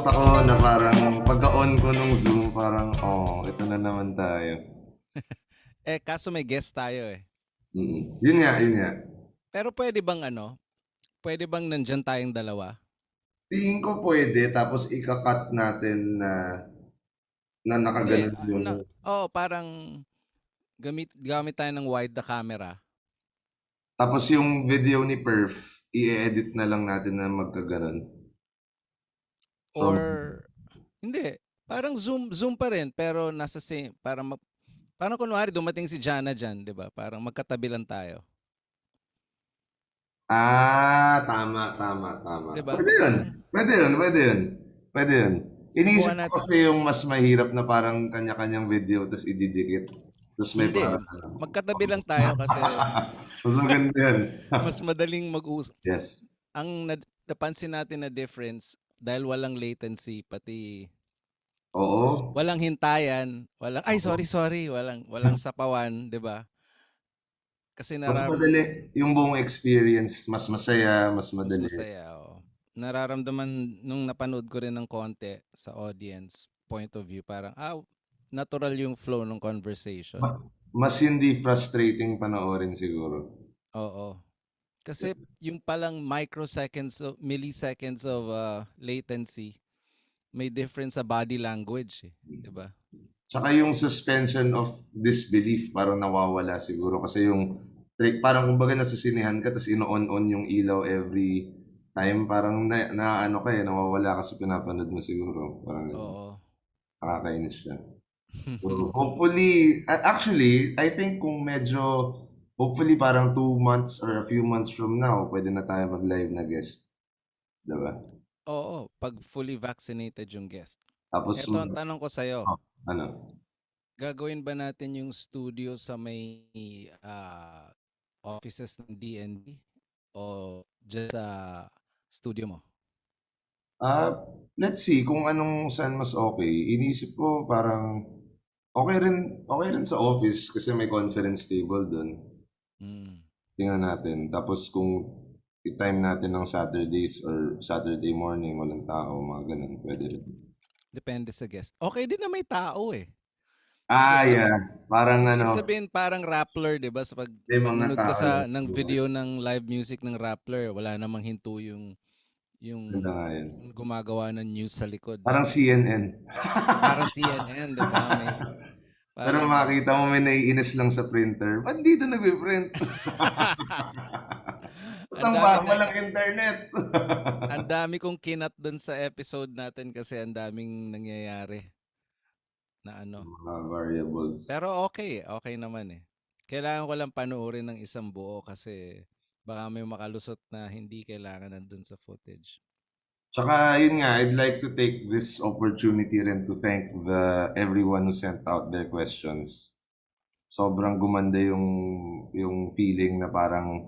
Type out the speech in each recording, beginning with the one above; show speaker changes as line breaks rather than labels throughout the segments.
ako na parang pagka-on ko nung Zoom, parang, ito na naman tayo.
Kaso may guest tayo eh.
Yun nga.
Pero pwede bang nandyan tayong dalawa?
Tingin ko pwede, tapos ika-cut natin na
Hindi,
nakaganon yung...
parang gamit tayo ng wide the camera.
Tapos yung video ni Perf, i-edit na lang natin na magkaganon.
Or, hindi, parang zoom pa rin, pero nasa same, parang kunwari dumating si Jana dyan, di ba? Parang magkatabi lang tayo.
Tama.
Di ba?
Pwede yun.
Parang,
Pwede yun. Iniisip
subukan
ko
natin.
kasi yung mas mahirap na parang kanya-kanyang video tapos ididikit. Tapos may
Hindi,
parang
magkatabi lang tayo kasi
mas maganda yun.
mas madaling mag-usap.
Yes.
Ang napansin natin na difference, dahil walang latency, pati
Oo.
walang hintayan, walang sapawan, 'di ba? Kasi
Mas madali. Yung buong experience, mas masaya, mas
mas
madali.
masaya. Oh. Nararamdaman nung napanood ko rin ng konti sa audience point of view, parang natural yung flow ng conversation.
Mas hindi frustrating panoorin siguro.
Oo. Kasi yung palang milliseconds of latency, may difference sa body language, eh, 'di ba?
Tsaka yung suspension of disbelief parang nawawala siguro kasi yung parang kumbaga nasa sinehan ka tapos ino-on yung ilaw every time parang ano ka nawawala kasi pinapanood mo siguro parang
Oo.
nakakainis siya. So, hopefully, actually, I think kung hopefully parang 2 months or a few months from now, pwede na tayo mag-live na guest. Diba?
Oo, pag fully vaccinated yung guest.
Tapos,
Eto ang tanong ko sa'yo.
ano?
Gagawin ba natin yung studio sa may offices ng DND o just sa studio mo?
Let's see kung saan mas okay. Iniisip ko parang okay rin sa office kasi may conference table dun.
Mm.
Tingnan natin. Tapos kung i-time natin ng Saturdays or Saturday morning, walang tao, mga ganun, pwede rin.
Depende sa guest. Okay din na may tao eh. 'Di ba?
Yeah. Parang
Ibig sabihin parang Rappler, 'di ba? Sa
may
pag
mga
nanood ka
tao lang.
ng video ng live music ng Rappler, wala namang hinto
Ganda
yung
nga yun.
gumagawa ng news sa likod.
Parang CNN.
Parang CNN, 'di ba?
Pero
Parang
makita mo may naiinis lang sa printer. Ba't dito nagpe-print?
ang
Ba't
dami na
walang internet?
ang dami kong kinat dun sa episode natin kasi ang daming nangyayari na ano.
Mga variables.
Pero okay naman eh. Kailangan ko lang panoorin ng isang buo kasi baka may makalusot na hindi kailangan nandun sa footage.
Tsaka yun nga, I'd like to take this opportunity rin to thank everyone who sent out their questions. Sobrang gumanda yung feeling na parang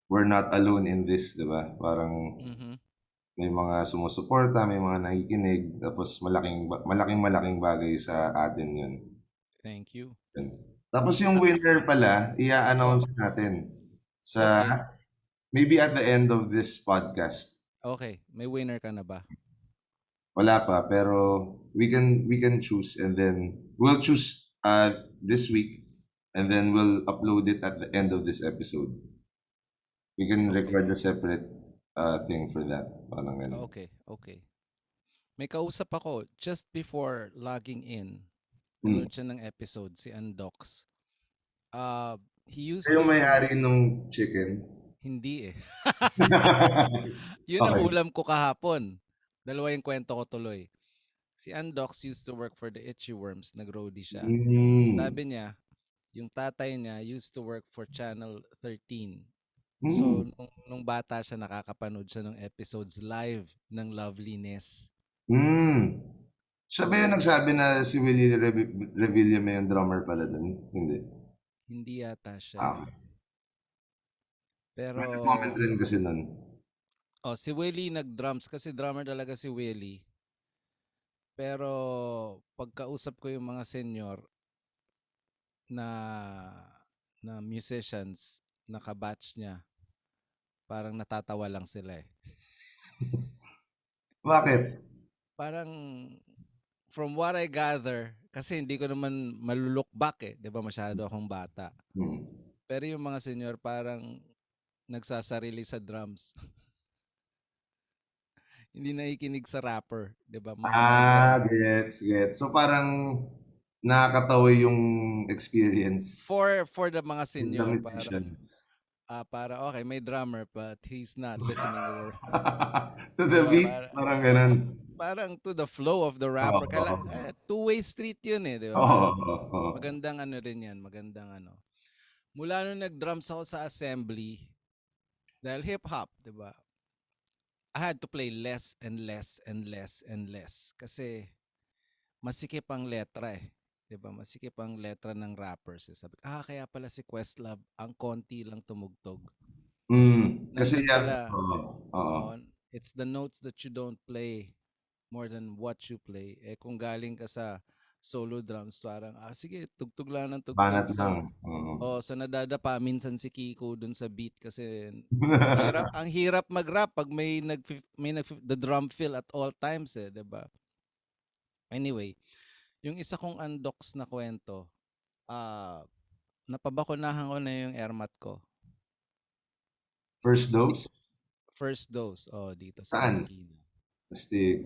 we're not alone in this, di ba? Parang
Mhm.
may mga sumusuporta, may mga nakikinig, tapos malaking bagay sa atin yun.
Thank you.
Tapos yung winner pala,
Oh,
i-announce natin sa
okay.
maybe at the end of this podcast.
Okay, may winner ka na ba?
Wala pa, pero we can choose and then we'll choose this week and then we'll upload it at the end of this episode. We can
Okay.
record a separate thing for that. Parang ganun.
Okay. May kausap ako just before logging in.
Hmm.
Nanood siya ng episode, si Undox. He used
Kayo
to...
may-ari nung chicken?
Hindi eh. Yun ang
Okay.
ulam ko kahapon. Dalawa yung kwento ko tuloy. Si Undox used to work for the Itchy Worms. Nag-roadie siya. Sabi niya, yung tatay niya used to work for Channel 13. So, nung bata siya, nakakapanood siya ng episodes live ng Loveliness.
Siya ba yung nagsabi na si Willie Revilla may yung drummer pala dun? Hindi.
Hindi yata siya eh. Pero,
May nag-comment rin kasi nun.
si Willie nag-drums kasi drummer talaga si Willie. Pero, pagkausap ko yung mga senior na musicians, na kabatch niya, parang natatawa lang sila eh.
Bakit?
parang from what I gather, kasi hindi ko naman malulok back eh, 'di ba masyado akong bata. Pero yung mga senior parang nagsasarili sa drums. Hindi nakikinig sa rapper, 'di ba? Mga
Gets, gets. So parang nakakatawa yung experience
for the mga
with the
senior parang
musicians.
para okay, may drummer but he's not listening to the
To
'di
the
ba?
beat, parang ganun.
Parang to the flow of the rapper.
Oo.
Two-way street 'yun eh, 'di ba?
Oo, oo.
Magandang ano rin 'yan, magandang ano. Mula nung nag-drums ako sa assembly, dahil hip-hop, 'di ba? I had to play less and less and less and less kasi masikip ang letra eh. 'Di ba? Masikip ang letra ng rappers. Eh. Sabi ko, kaya pala si Questlove ang konti lang tumugtog.
Kasi
Nandun
yan,
pala,
oo.
it's the notes that you don't play more than what you play. Eh kung galing ka sa solo drums, parang, sige, tugtog lang ng
Banat
tugtog.
lang.
So nadadapa minsan si Kiko dun sa beat kasi ang hirap mag-rap pag the drum fill at all times eh, 'di ba? Anyway, yung isa kong undocs na kwento, napabakunahan ko na yung airmat ko.
First dose?
First dose, dito sa
Saan?
Marikina.
Astig.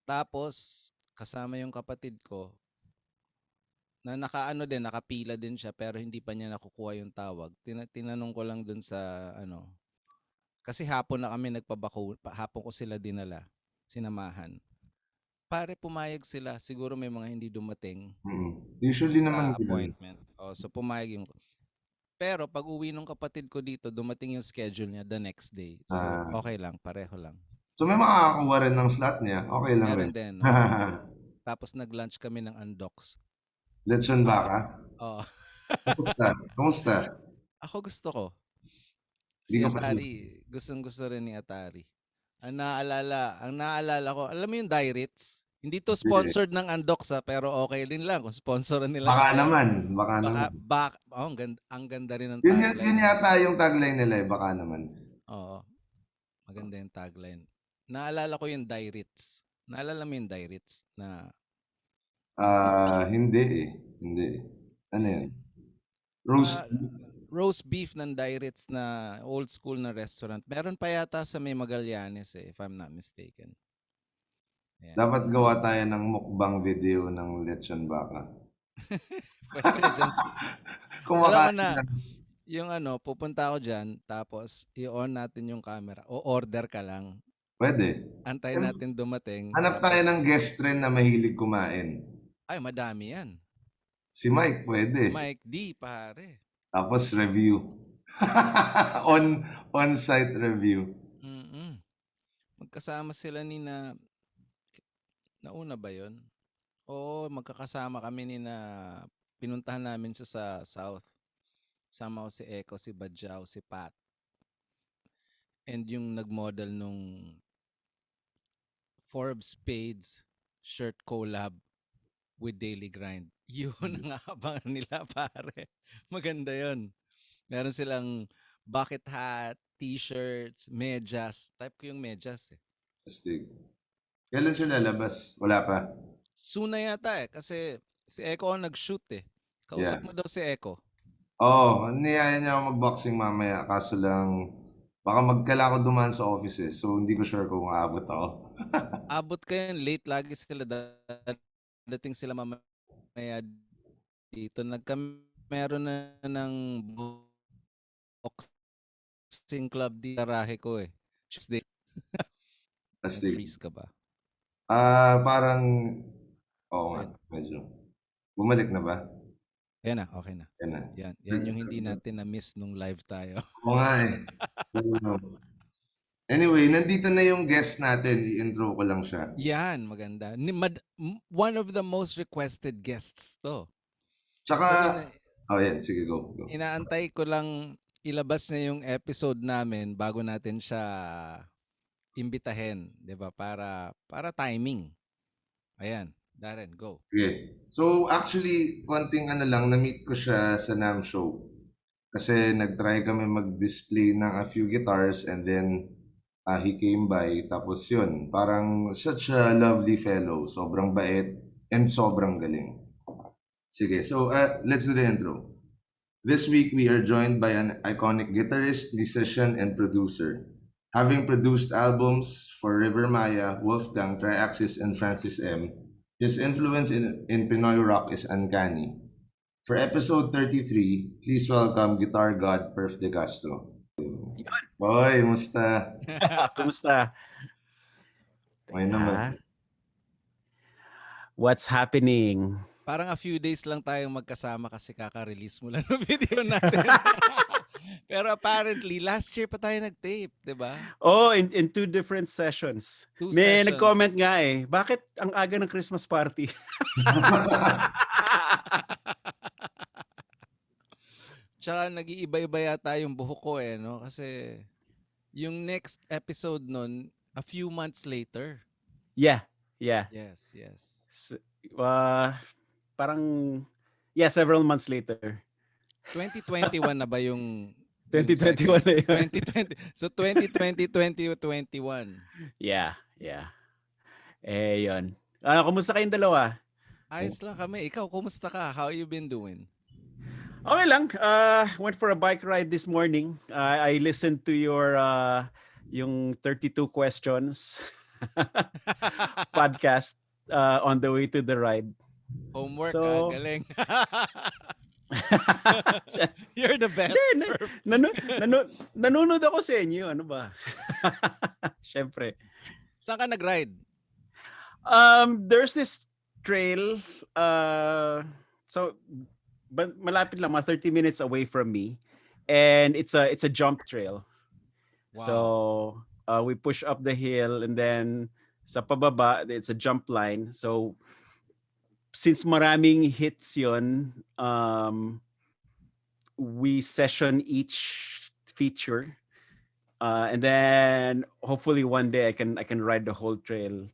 Tapos, kasama yung kapatid ko, na nakapila din siya pero hindi pa niya nakukuha yung tawag. Tinanong ko lang dun sa kasi hapon na kami hapon ko sila dinala, sinamahan. Pare, pumayag sila. Siguro may mga hindi dumating.
Usually naman
Appointment. So pumayag yung pero pag uwi ng kapatid ko dito, dumating yung schedule niya the next day. So okay lang, pareho lang.
So may makakakuha rin ng slot niya, okay lang rin.
Meron din, oo. Tapos nag-lunch kami ng undocs.
Lechon baka?
Oo.
Kumusta?
Ako gusto ko.
Hindi
Si
ka pa
Atari, gustong-gusto rin ni Atari. Ang naalala ko, alam mo yung Dairitz? Hindi to sponsored ng Undocs pero okay din lang kung sponsoran nila
Baka
tayo.
naman, baka naman.
Ang ganda rin ng
Yun
tagline.
yata yung tagline nila, baka naman.
Oo, maganda yung tagline. Naalala ko yung Dairitz. Naalala mo yung Dairitz na
Hindi eh. Hindi. Ano yun? Roast beef?
roast beef ng Dairitz na old school na restaurant. Meron pa yata sa may Magallanes if I'm not mistaken. Ayan.
Dapat gawa tayo ng mukbang video ng lechon baka.
Pwede dyan. Alam mo na, yung pupunta ako dyan, tapos i-on natin yung camera. O order ka lang.
Pwede.
Antay natin dumating.
Hanap tayo ng guest rin na mahilig kumain.
Ay, madami yan.
Si Mike, pwede.
Mike D, pare.
Tapos review. On-site review.
Magkasama sila nauna ba yun? Oo, magkakasama kami pinuntahan namin siya sa South. Sama ko si Echo, si Badjao, si Pat. And yung nag-model nung Forbes Spades shirt collab with Daily Grind. Yun ang aabangan nila, pare. Maganda yun. Meron silang bucket hat, t-shirts, medyas. Type ko yung medyas eh.
Astig. Kailan siya lalabas? Wala pa?
Soon na yata eh. Kasi si Echo ang nag-shoot eh. Kausap mo daw si Echo.
Oo, niyaya niya ako mag-boxing mamaya. Kaso lang, baka magkala ko dumaan sa office eh. So, hindi ko sure kung aabot ako.
Abot kayo late. Lagi sila dating sila mamaya dito. Meron na ng boxing club di Arahe ko eh. Tuesday.
Astig.
Freeze ka ba?
Parang, oo nga, medyo. Bumalik na ba?
Yan na, okay na.
Yan na.
Yan yung hindi natin na-miss nung live tayo.
Oo nga eh. Anyway, nandito na yung guest natin. I-intro ko lang siya.
Yan, maganda. One of the most requested guests to.
Tsaka, yan. Sige, go.
Inaantay ko lang ilabas niya yung episode namin bago natin siya imbitahin, 'di ba? Para timing. Ayan, Daren, go.
Sige. So, actually, konting na-meet ko siya sa NAM show. Kasi nag-try kami mag-display ng a few guitars and then He came by, tapos yun, parang such a lovely fellow. Sobrang bait and sobrang galing. Sige, so let's do the intro. This week, we are joined by an iconic guitarist, musician, and producer. Having produced albums for River Maya, Wolfgang, Triaxis, and Francis M., his influence in Pinoy rock is uncanny. For episode 33, please welcome guitar god Perf De Castro. Boy, musta?
Kumusta?
May
Teka,
naman.
what's happening?
Parang a few days lang tayong magkasama kasi kaka-release mo lang ng video natin. Pero apparently, last year pa tayo nag-tape, di ba?
Oh, in two different sessions.
Two
May
sessions.
nag-comment nga bakit ang aga ng Christmas party?
Tsaka nag-iiba-iba yata yung buhok ko no? Kasi yung next episode nun, a few months later.
Yeah.
Yes.
So, parang, several months later.
2021 na ba yung
2021 na yun.
2020. So 2020, 2021.
Yeah. Yun. Kumusta kayong dalawa?
Ayos lang kami. Ikaw, kumusta ka? How you been doing?
Okay lang. Went for a bike ride this morning. I listened to your yung 32 questions podcast on the way to the ride.
Homework,
So,
galing. You're the best.
Nanonood ako sa inyo. Ano ba? Syempre.
Saan ka nag-ride?
There's this trail. So malapit lang, 30 minutes away from me, and it's a jump trail.
Wow.
So we push up the hill, and then sa pababa it's a jump line. So since maraming hits yun, we session each feature, and then hopefully one day I can ride the whole trail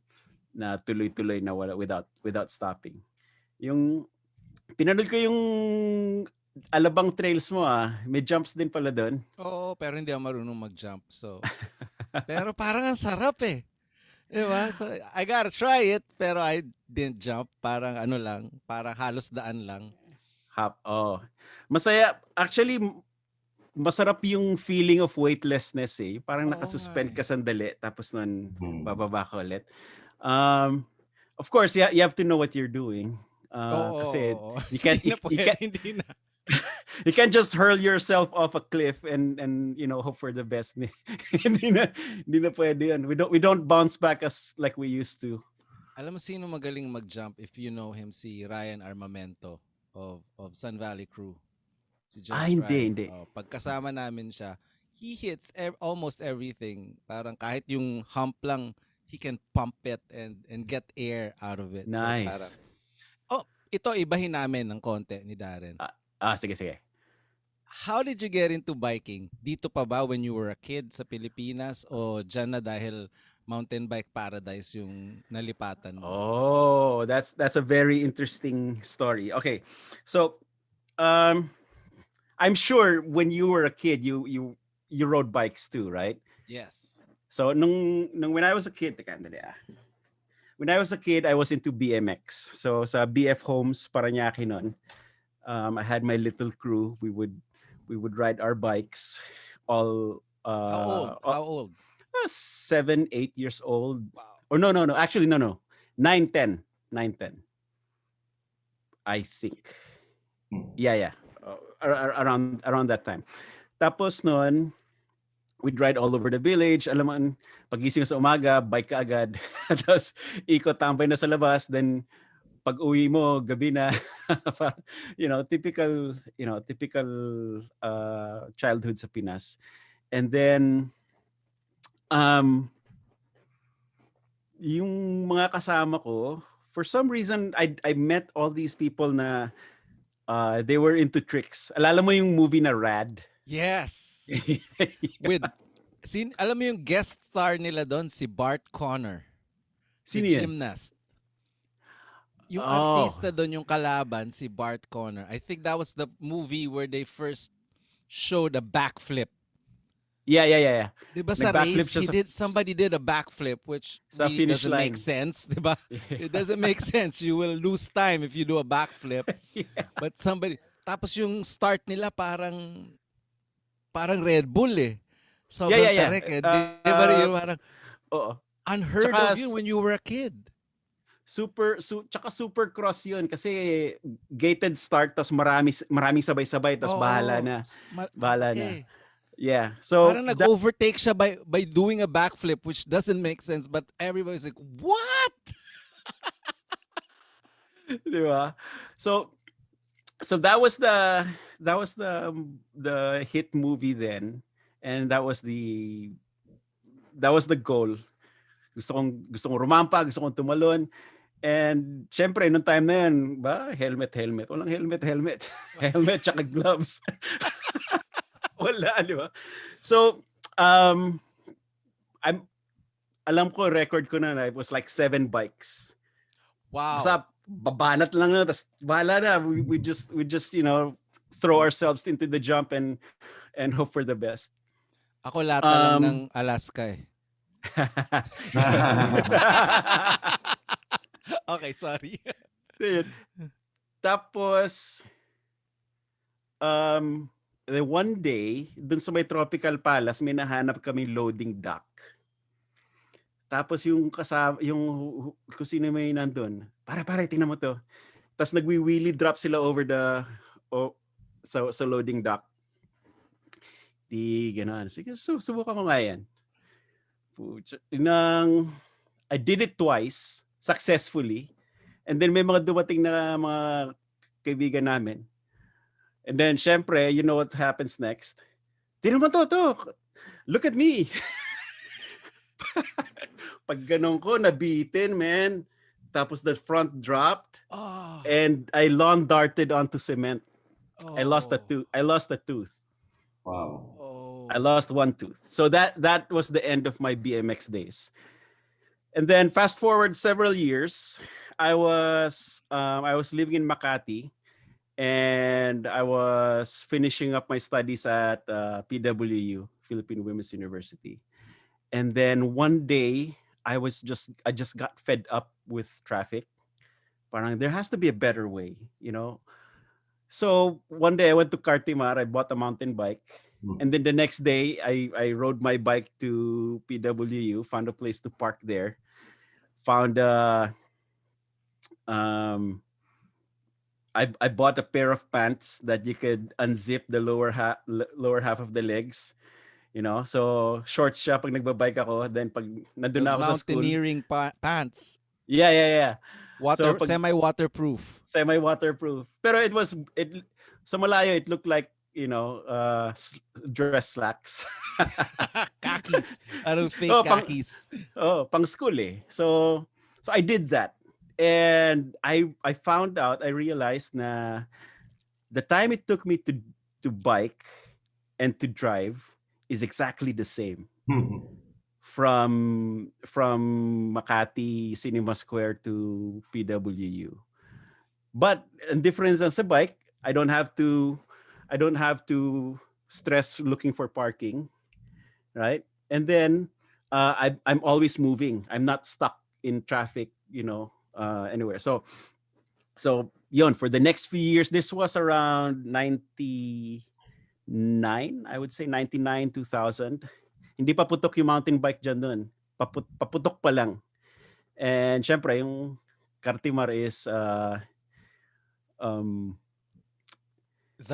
na tuloy-tuloy na without stopping. Yung pinanood ko yung Alabang trails mo may jumps din pala doon.
Oo, pero hindi ako marunong mag-jump. So, pero parang ang sarap Diba? So, I gotta try it, pero I didn't jump. Parang parang halos daan lang.
Masaya. Actually, masarap yung feeling of weightlessness Parang nakasuspend ka sandali, tapos nun, bababa ka ulit. Of course, you have to know what you're doing. Kasi you can't,
hindi na.
You can't just hurl yourself off a cliff and hope for the best. Hindi na pwede yun. We don't bounce back as like we used to.
Alam mo sino magaling mag-jump, if you know him, si Ryan Armamento of Sun Valley Crew. Si Just
hindi.
Pagkasama namin siya, he hits almost everything. Parang kahit yung hump lang, he can pump it and get air out of it.
Nice.
So parang, ito ibahin namin ng konti ni Daren.
Sige.
How did you get into biking? Dito pa ba when you were a kid sa Pilipinas, o dyan na dahil mountain bike paradise yung nalipatan mo?
Oh, that's a very interesting story. Okay. So, I'm sure when you were a kid, you rode bikes too, right?
Yes.
So when I was a kid, when I was a kid, I was into BMX. So sa BF Homes, Parañaque nun, I had my little crew. We would ride our bikes all.
How old?
7, 8 years old.
Wow.
Or no. Actually, no. 9, 10. I think. Yeah. Around that time. Tapos noon, we'd ride all over the village. Alam mo, pagising sa umaga, bike ka agad. Tapos ikot, tambay na sa labas. Then pag uwi mo, gabi na. typical childhood sa Pinas. And then yung mga kasama ko, for some reason I met all these people na they were into tricks. Alala mo yung movie na Rad?
Yes. Alam mo yung guest star nila doon, si Bart Connor.
Sino
si
yan?
Gymnast. Yung artista doon, yung kalaban, si Bart Connor. I think that was the movie where they first showed a backflip.
Yeah.
Diba sa
Nag-backflip
race,
siya
somebody did a backflip, which
sa
really
finish
doesn't make
line.
sense, diba? It
Yeah.
doesn't make sense. You will lose time if you do a backflip.
Yeah.
But tapos yung start nila parang Red Bull eh. Sobrang
Yeah.
tarik eh. Diba yung parang
Oo.
unheard
Tsaka
of you when you were a kid.
tsaka super cross 'yun kasi gated start tas maraming sabay-sabay tas bahala
Oo.
na. Bahala na.
Okay.
Yeah. So
Parang nag-overtake siya by doing a backflip, which doesn't make sense, but everybody's like, what?
di ba? So that was the hit movie then, and that was the goal. Gusto kong rumampa, gusto kong tumalon. And syempre, nung time na yun, helmet. Walang helmet. Helmet tsaka gloves. Wala, di ba? So, alam ko, record ko na it was like 7 bikes.
Wow.
Basta, babanat lang na, tas bahala na. We just, throw ourselves into the jump and hope for the best.
Ako lata lang ng Alaska eh. Okay, sorry.
Tapos, the one day, dun sa may Tropical Palace, may nahanap kami loading dock. Tapos yung kung sino may nandun, pare, tingnan mo to. Tapos nagwi-wheelie drop sila over sa loading dock. Di gano'n. Sige, subukan ko nga yan. I did it twice, successfully. And then may mga dumating na mga kaibigan namin. And then, syempre, you know what happens next? Tingnan mo to. Look at me. Pag ganun ko, nabitin, man. Tapos the front dropped.
Oh.
And I lawn darted onto cement.
Oh.
I lost a tooth.
Wow.
Oh.
I lost one tooth. So that was the end of my BMX days. And then fast forward several years, I was living in Makati, and I was finishing up my studies at PWU, Philippine Women's University. And then one day, I just got fed up with traffic. Parang there has to be a better way, you know. So one day I went to Cartimar, I bought a mountain bike. And then the next day, I rode my bike to PWU, found a place to park there. Found I bought a pair of pants that you could unzip the lower half of the legs. You know, so shorts siya pag nagbabike ako. Then pag nandun na ako sa school.
Mountaineering pants.
Yeah.
Semi-waterproof.
Semi-waterproof. Pero sa malayo, it looked like, you know, dress slacks.
Khakis. Fake khakis.
Pang school eh. So I did that. And I found out, I realized na the time it took me to bike and to drive is exactly the same. From Makati Cinema Square to PWU. But the difference on sa bike, I don't have to stress looking for parking, right? And then I'm always moving. I'm not stuck in traffic, you know, anywhere. So yun, for the next few years, this was around 99, I would say 99, 2000. Hindi pa putok yung mountain bike dyan doon. Paputok pa lang. And syempre, yung Cartimar is
the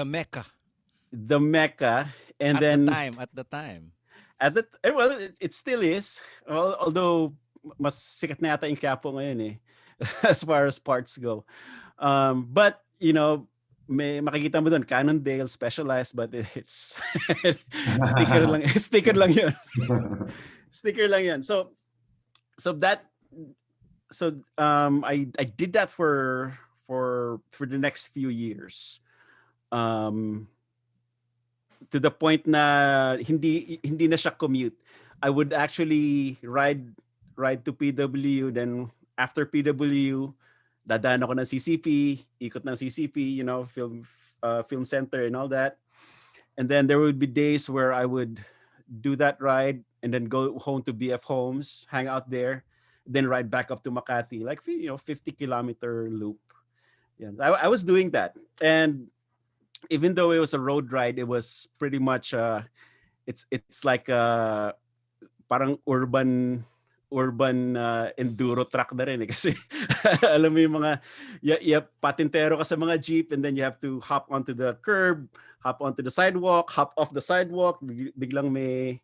Mecca.
The Mecca. And
at the time.
Well, it still is. Although, mas sikat na yata yung Quiapo ngayon eh. As far as parts go. But, you know, may makikita mo doon, Cannondale, Specialized, but it's sticker lang yun. Sticker lang yun. So I did that for the next few years. To the point na hindi na siya commute. I would actually ride to PWU, then after PWU, dadaan ako ng CCP, ikot ng CCP, you know, film center and all that. And then there would be days where I would do that ride, and then go home to BF Homes, hang out there, then ride back up to Makati, like 50-kilometer loop. Yeah, I was doing that, and even though it was a road ride, it was pretty much it's like parang urban enduro truck na rin eh. Kasi alam mo yung mga patintero ka sa mga jeep, and then you have to hop onto the curb, hop onto the sidewalk, hop off the sidewalk, biglang may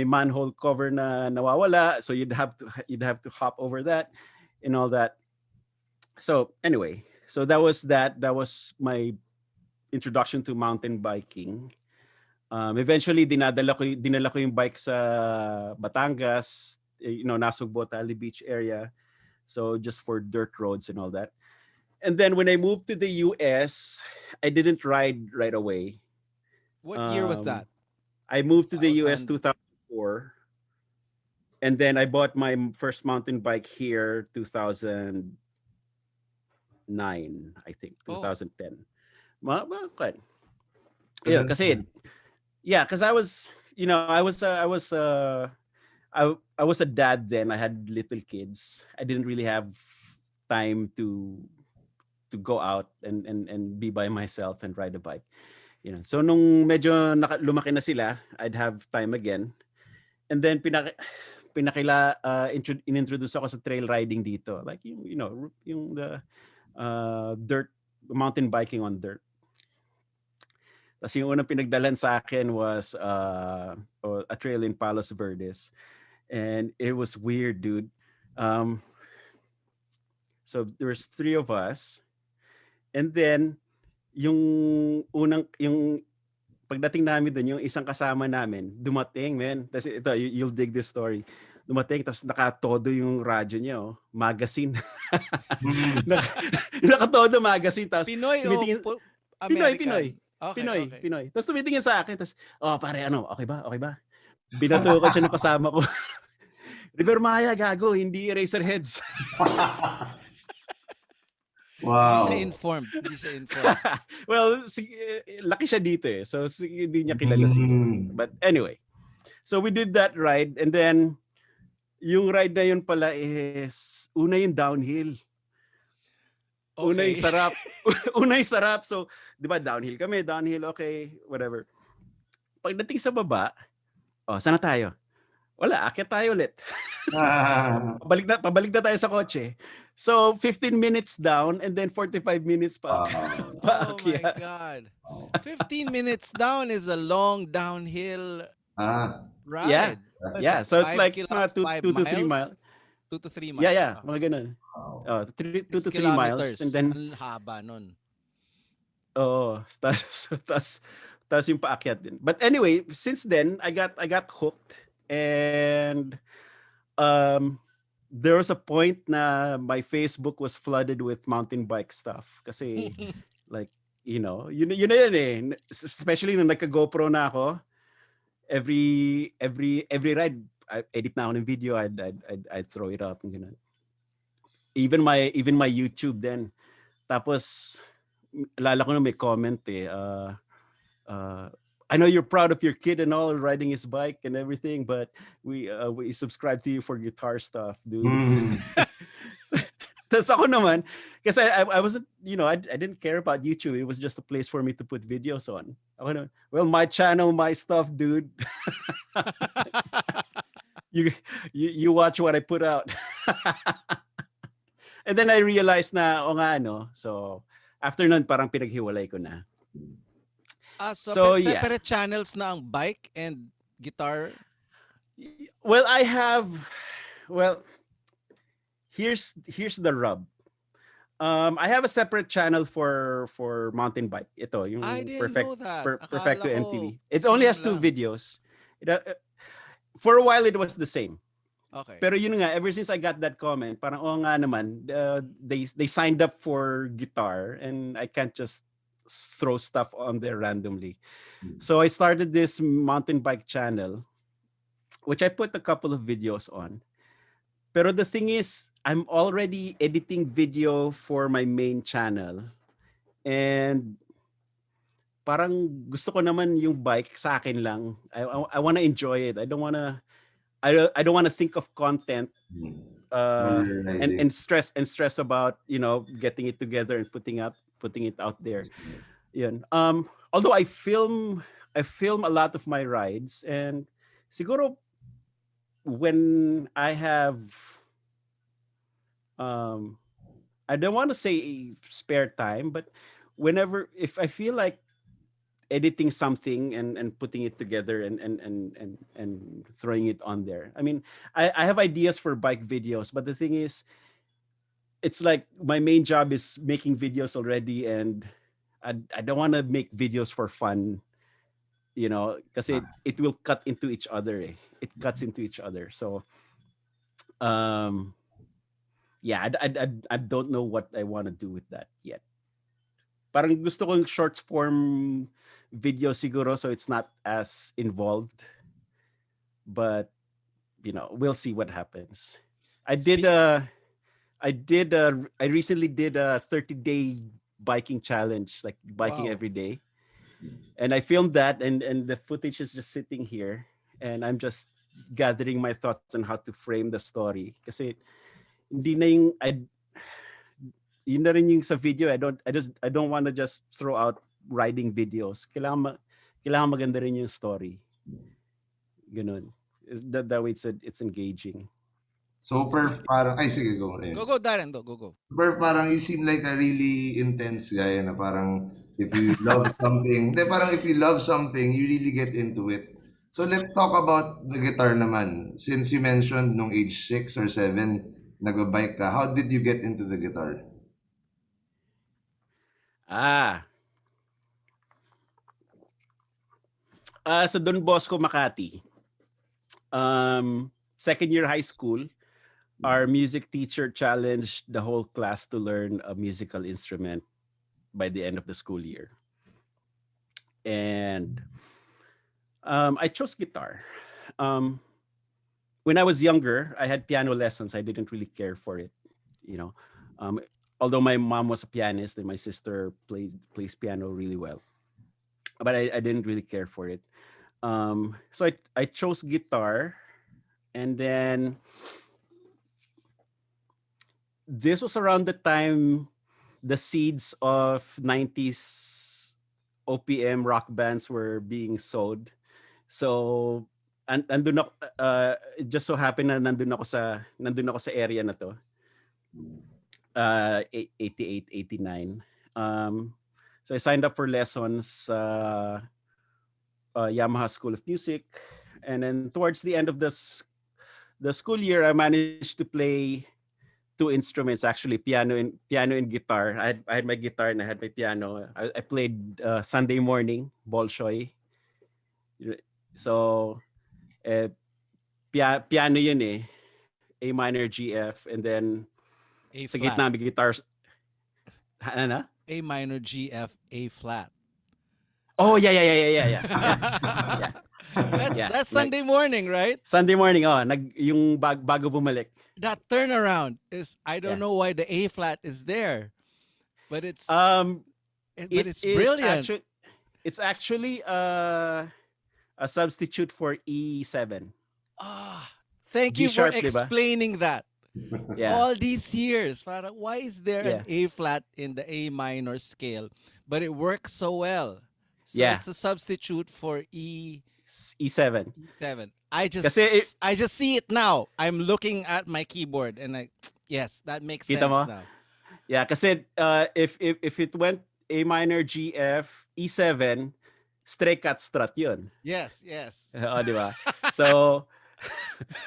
manhole cover na nawawala, so you'd have to hop over that and all that. So anyway, so that was my introduction to mountain biking. Eventually, dinala ko yung bike sa Batangas, Nasugbo, Tali Beach area. So just for dirt roads and all that. And then when I moved to the US, I didn't ride right away.
What year was that?
I moved to the US 2004. And then I bought my first mountain bike here 2009, I think, 2010. Okay. Yeah, kasi because I was a dad then. I had little kids. I didn't really have time to go out and be by myself and ride a bike. So nung medyo lumaki na sila, I'd have time again. And then inintroduce ako sa trail riding dito, like yung the dirt mountain biking on dirt. Tapos yung unang pinagdalan sa akin was a trail in Palos Verdes, and it was weird, dude. So there's 3 of us, and then yung pagdating namin doon, yung isang kasama namin dumating, man. Tapos ito, you'll dig this story. Dumating, tapos nakatodo yung radyo niya, magazine. Nakatodo magazine, tapos
Pinoy o
Pinoy.
Okay.
Pinoy. Tapos tumitingin sa akin, tapos, pare, okay ba? Binato ko siya ng kasama ko. River Maya, gago, hindi Eraserheads.
Wow.
Hindi siya informed.
Well, laki siya dito eh. So, hindi niya kilala siguro. But anyway, so we did that ride, and then, yung ride na yun pala is, una yung downhill. Okay. Una yung sarap. So, di ba, downhill kami, okay, whatever. Pagdating sa baba, sana tayo? Wala, akyat tayo ulit. Pabalik na tayo sa kotse. So, 15 minutes down and then 45 minutes pa.
Oh my God. 15 minutes down is a long downhill ride.
Yeah. So, it's like 2 to 3 miles.
2 to 3 miles.
Yeah. Mga ganun. 2 to 3 miles. And then,
ang haba nun.
Tas yung paakyat din. But anyway, since then, I got hooked. And there was a point na my Facebook was flooded with mountain bike stuff. Kasi, like, yun na yun eh. Especially nung nagka-GoPro na ako, every ride, I edit na ako ng video, I'd throw it up and ganun. Even my YouTube then. Tapos alala ko na may comment eh. I know you're proud of your kid and all, riding his bike and everything, but we subscribe to you for guitar stuff, dude. Tapos ako naman, kasi I wasn't, I didn't care about YouTube. It was just a place for me to put videos on. Ako na, well, my channel, my stuff, dude. You watch what I put out. And then I realized na, so after nun, parang pinaghiwalay ko na.
So separate channels na ang bike and guitar?
Well, here's the rub. I have a separate channel for mountain bike. Ito, yung
I didn't know that.
Perfecto MTV. It only has 2 videos. For a while, it was the same.
Okay.
Pero yun nga, ever since I got that comment, parang nga naman, they signed up for guitar and I can't just throw stuff on there randomly. So I started this mountain bike channel, which I put a couple of videos on. Pero the thing is, I'm already editing video for my main channel. And parang gusto ko naman yung bike sa akin lang. I want to enjoy it. I don't want to think of content
While you're riding.
and stress about, getting it together and putting it out there. Yun. Although I film a lot of my rides, and siguro when I have um I don't want to say spare time, but whenever, if I feel like editing something and putting it together and throwing it on there. I mean, I have ideas for bike videos, but the thing is, it's like my main job is making videos already, and I don't want to make videos for fun, because it will cut into each other. It cuts into each other. So, um, yeah, I don't know what I want to do with that yet. Parang gusto kong short form video siguro, so it's not as involved. But we'll see what happens. I did I recently did a 30-day biking challenge, like biking
Wow.
every day. And I filmed that, and the footage is just sitting here, and I'm just gathering my thoughts on how to frame the story. Kasi hindi na yung yun na rin yung sa video. I don't want to just throw out riding videos. Kailangan maganda rin yung story. Ganun. That way it's engaging.
So, Perf, parang, ay sige, go, Rayms.
Go, Daren. Go.
Perf, parang you seem like a really intense guy na parang if you love something, parang if you love something, you really get into it. So, let's talk about the guitar naman. Since you mentioned nung age 6 or 7, nag-bike ka, how did you get into the guitar?
Sa Don Bosco, Makati. Second year high school, our music teacher challenged the whole class to learn a musical instrument by the end of the school year. And I chose guitar. When I was younger, I had piano lessons. I didn't really care for it, although my mom was a pianist and my sister plays piano really well. But I didn't really care for it. So I chose guitar, and then this was around the time the seeds of 90s OPM rock bands were being sowed. So andun ako, it just so happened na nandun ako sa area na to. 88, 89. So I signed up for lessons Yamaha School of Music, and then towards the end of the school year, I managed to play 2 instruments, actually, piano and guitar. I had my guitar and I had my piano. I played Sunday morning Bolshoi. So piano yun eh, A minor G F, and then
A
sa
flat.
gitna may guitars. Ano?
A minor G F A flat.
Oh yeah.
That's Sunday morning, right?
Sunday morning, yung bago bumalik.
That turnaround is, I don't know why the A flat is there, but it's it's brilliant.
It's actually a substitute for E7.
Thank you
G
for
sharp, diba?
explaining that.
Yeah.
All these years, parang, why is there an A flat in the A minor scale, but it works so well? So it's a substitute for
E7.
I just see it now. I'm looking at my keyboard and yes, that makes sense now.
Yeah, kasi if it went A minor G F E7, stray cat strut yun.
Yes.
Diba? So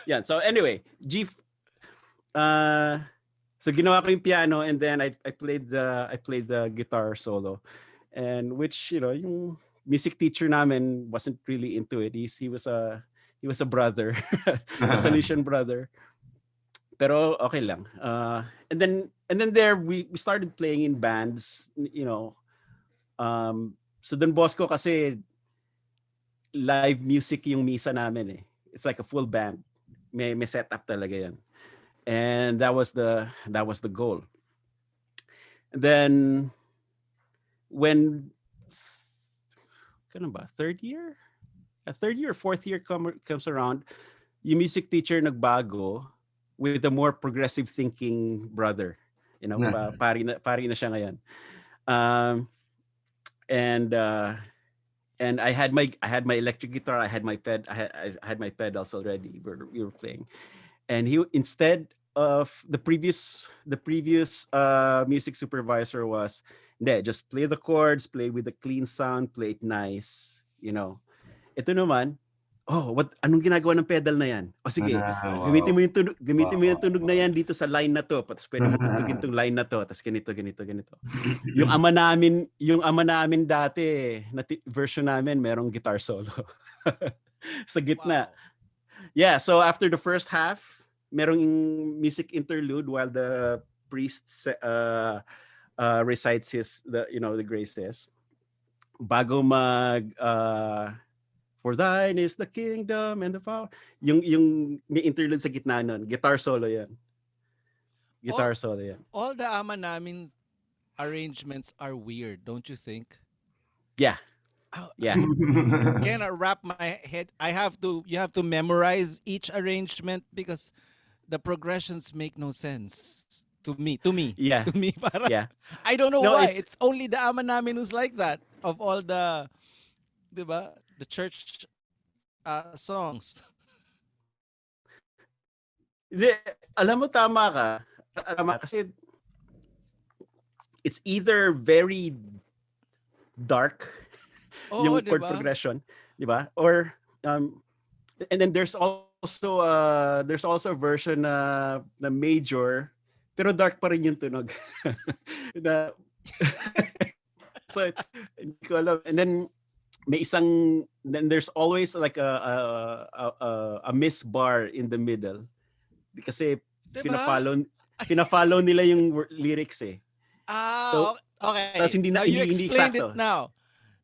yeah. So anyway, so ginawa ko yung piano, and then I played the guitar solo, and which yung music teacher namin wasn't really into it. He was a brother, a Salesian brother. Pero okay lang. And then there we started playing in bands, So Don Bosco kasi live music yung misa namin eh. It's like a full band. May setup talaga yan. And that was the goal. And then when kailan ba? Third year? Third year or fourth year comes around, yung music teacher nagbago with a more progressive thinking brother. You know, pari na siya ngayon. Um, and I had my electric guitar. I had I had my pedals already. We were playing, and he, instead of the previous music supervisor was, hindi, just play the chords, play with a clean sound, play it nice. You know, ito naman, anong ginagawa ng pedal na yan? O sige,
Wow.
gamitin mo yung tunog na
Wow.
yan dito sa line na to. Tapos pwede mo tugtugin tong line na to. Tapos ganito. Yung ama namin dati, version namin, merong guitar solo. Sa gitna.
Wow.
Yeah, so after the first half, merong music interlude while the priest recites the graces. Bago mag for thine is the kingdom and the power. Yung may interlude sa gitna nun, guitar solo yan.
All the ama namin arrangements are weird, don't you think?
Yeah. Yeah.
Cannot wrap my head. You have to memorize each arrangement because the progressions make no sense to me.
Yeah.
To me, para,
Yeah.
I don't know why. It's only the ama namin who's like that of all the, diba, the church songs.
Alam mo, tama ka. Kasi it's either very dark yung chord progression, di ba? Or and then there's also a version na major pero dark pa rin yung tunog. So hindi ko alam. And then then there's always like a miss bar in the middle kasi diba? Pina-follow nila yung lyrics eh.
So, okay.
Now
you explained
exacto.
it now.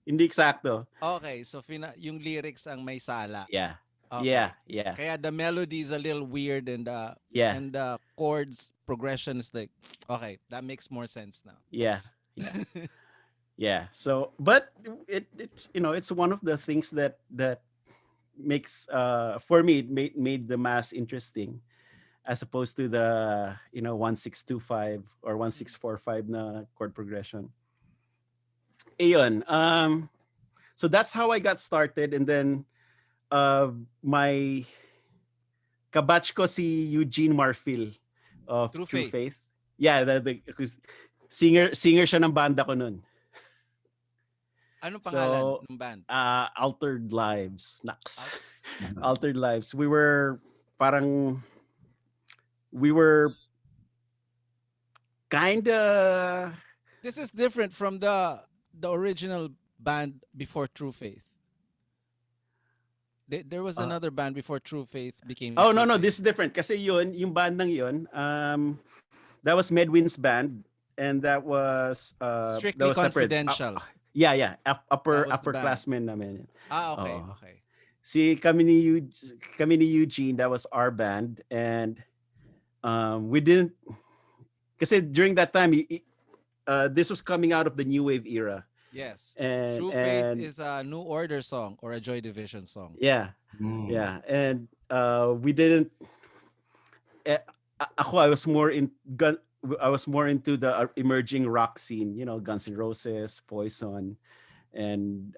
Hindi eksakto.
Okay, so yung lyrics ang may sala.
Yeah.
Okay.
Yeah.
Kaya the melody is a little weird and the chords progression is like, okay, that makes more sense now.
Yeah. Yeah. So, but it's one of the things that makes for me it made the mass interesting as opposed to the 1625 or 1645 na chord progression. Ayun. So that's how I got started, and then my kabatch ko si Eugene Marfil of True Faith. Yeah, the singer siya ng banda ko nun.
Anong pangalan ng band?
Altered Lives. Naks. Altered Lives. We were kinda.
This is different from the original band before True Faith. There was another band before True Faith became.
Oh, no, this is different. Kasi yung bandang yun, that was Medwin's band, and that was
Strictly
that was
Confidential.
Yeah. Upperclassmen namin.
Okay.
Si kami ni Eugene, that was our band, and we didn't. Kasi during that time, this was coming out of the new wave era.
Yes.
And
True Faith is a New Order song or a Joy Division song.
Yeah. Yeah. And we didn't. I was more into the emerging rock scene, Guns N' Roses, Poison, and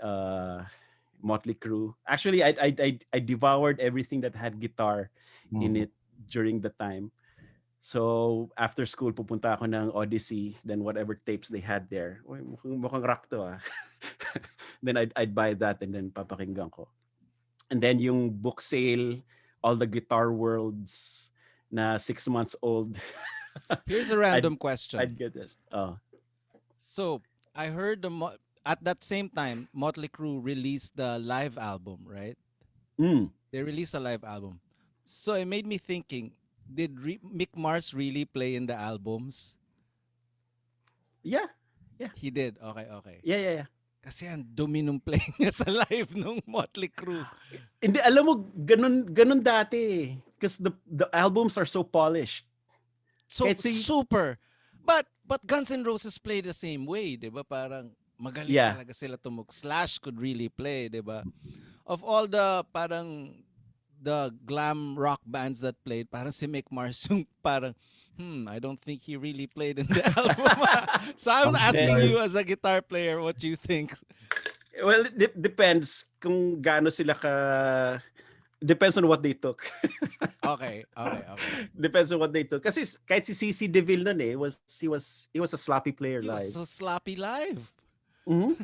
Motley Crue. Actually, I devoured everything that had guitar in it during the time. So after school, pupunta ako ng Odyssey, then whatever tapes they had there. Mukhang rock to. Then I'd buy that and then papakinggan ko. And then yung book sale, all the Guitar Worlds na 6 months old.
Here's a random question.
I'd get this.
So I heard at that same time, Motley Crue released the live album, right? They released a live album. So it made me thinking, did Mick Mars really play in the albums?
Yeah.
He did. Okay.
Yeah.
Kasi ang dumi nung playing niya sa live nung Motley Crue.
Hindi, alam mo, ganun dati. Because the albums are so polished.
So super. But Guns N' Roses play the same way, di ba? Parang magaling
Yeah.
talaga sila Slash could really play, 'di ba? Of all the parang the glam rock bands that played, parang si Mick Mars yung parang I don't think he really played in the album. So I'm
Of
asking
Eh,
you
course.
as a guitar player, what do you think?
well, it depends kung gaano sila ka. Depends on what they took.
Okay, okay, okay.
Depends on what they took. Kasi kahit si CC DeVille nun he was a sloppy player
He was
live.
so sloppy live.
Mhm.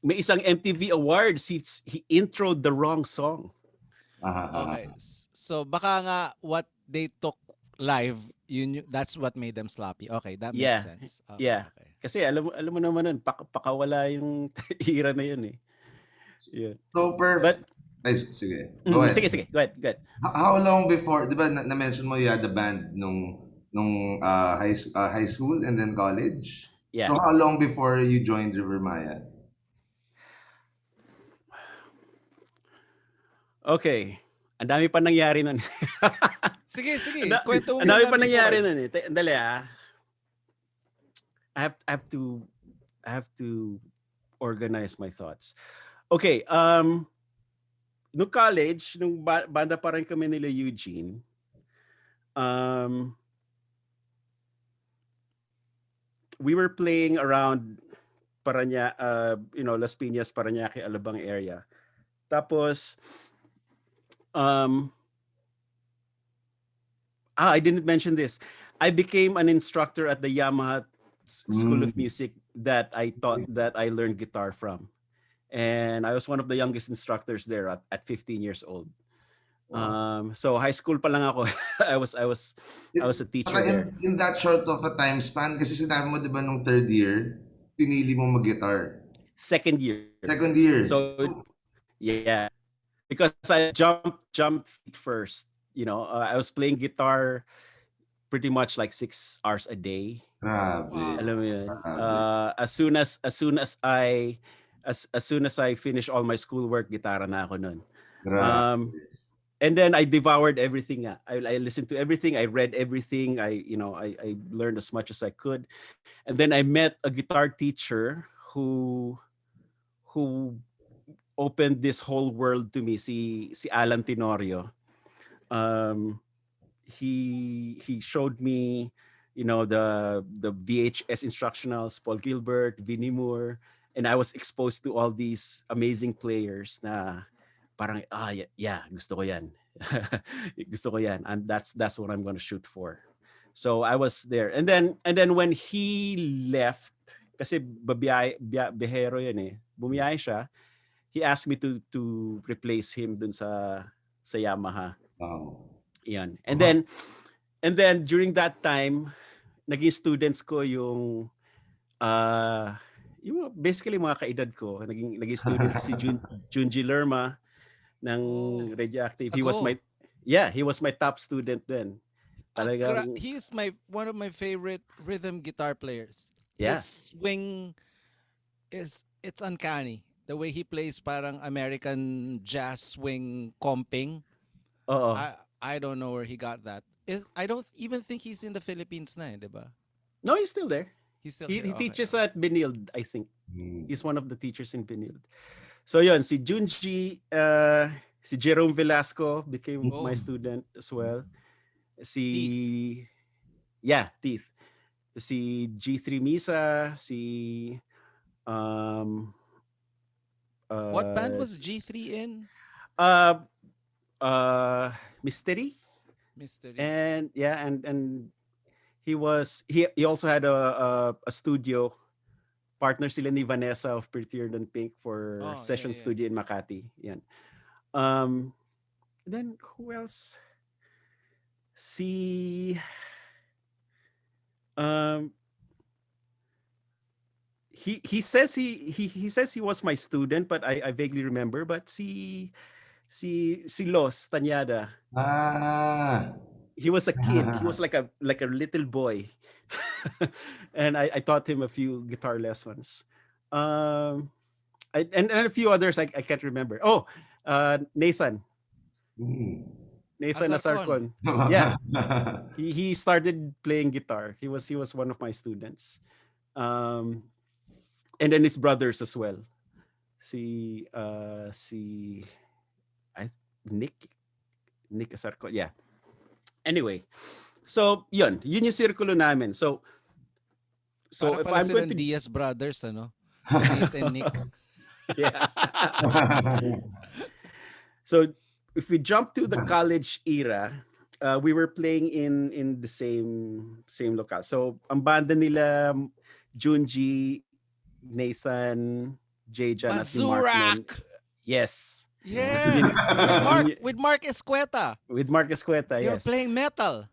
May isang MTV Awards, he introed the wrong song.
Okay. So baka nga what they took live, that's what made them sloppy. Okay, that makes
Yeah.
sense. Okay,
Yeah.
okay.
Kasi alam mo naman nun, pakawala yung era na yun eh. Yeah.
So, Perf,
But
ay, sige. Go ahead.
sige. Go ahead.
How long before, di ba na-mention mo you had the band nung high school and then college?
Yeah.
So how long before you joined River Maya?
Okay. Ang dami pa nangyari nun.
Sige,
Ang
kwento mo
dami
muna
pa nangyari
before.
nun eh. Dali ah. I have to organize my thoughts. Okay, nung college, nung banda pa rin kami nila Eugene, we were playing around Las Piñas, Parañaque, Alabang area. Tapos, I didn't mention this. I became an instructor at the Yamaha School of Music that I learned guitar from. And I was one of the youngest instructors there at 15 years old.
Wow.
So high school pa lang ako. I was a teacher there.
In that short of a time span, kasi sinabi mo, di ba, nung third year, pinili mo mag-guitar.
Second year.
Second year.
So yeah, because I jumped feet first. I was playing guitar pretty much like 6 hours a day.
Grabe.
Alam mo yun.
Grabe.
As soon as I finish all my schoolwork, gitara na ako nun.
Grabe.
And then I devoured everything. I listened to everything. I read everything. I learned as much as I could. And then I met a guitar teacher who opened this whole world to me. Si Alan Tenorio. He showed me, the VHS instructionals, Paul Gilbert, Vinnie Moore, and I was exposed to all these amazing players na parang yeah, gusto ko yan. Gusto ko yan, and that's what I'm going to shoot for. So I was there, and then when he left, kasi biyahero yan eh, bumiyahe siya, he asked me to replace him dun sa Yamaha.
Wow.
Yan. And then during that time, naging students ko yung basically mga kaedad ko. Naging student ko si Junji Lerma ng Radioactive. He was my top student then. Talagang
He's one of my favorite rhythm guitar players.
Yeah.
His swing it's uncanny. The way he plays parang American jazz swing comping. I don't know where he got that. I don't even think he's in the Philippines na, diba?
No, he's still there.
He's still
He
there.
teaches at Benilde, I think. He's one of the teachers in Benilde. So yun, si Junji, si Jerome Velasco became my student as well. Teeth. Si G3 Misa, si
what band was G3 in?
Mystery.
And
he also had a studio partner sila ni Vanessa of Prettier Than Pink for session studio in Makati. Yan. Then who else? He says he says he was my student, but I vaguely remember. But si Los Tanyada. He was a kid. He was like a little boy, and I taught him a few guitar lessons, and a few others I can't remember. Nathan. Nathan Asarcon. Yeah, he started playing guitar. He was one of my students. and then his brothers as well. Si I Nick Nick Asarco. Yeah. Anyway, so yun yung sirkulo namin. So
Para
if
pala
I'm going
silang
to
Diaz brothers, ano? Si Nate and Nick.
yeah. So if we jump to the college era, we were playing in the same locale. So ang banda nila Junji, Nathan, Jayjan at si Markman.
Bazurak!
Yes.
Yes! with Mark Escueta.
With Mark Escueta,
They were
yes.
playing metal.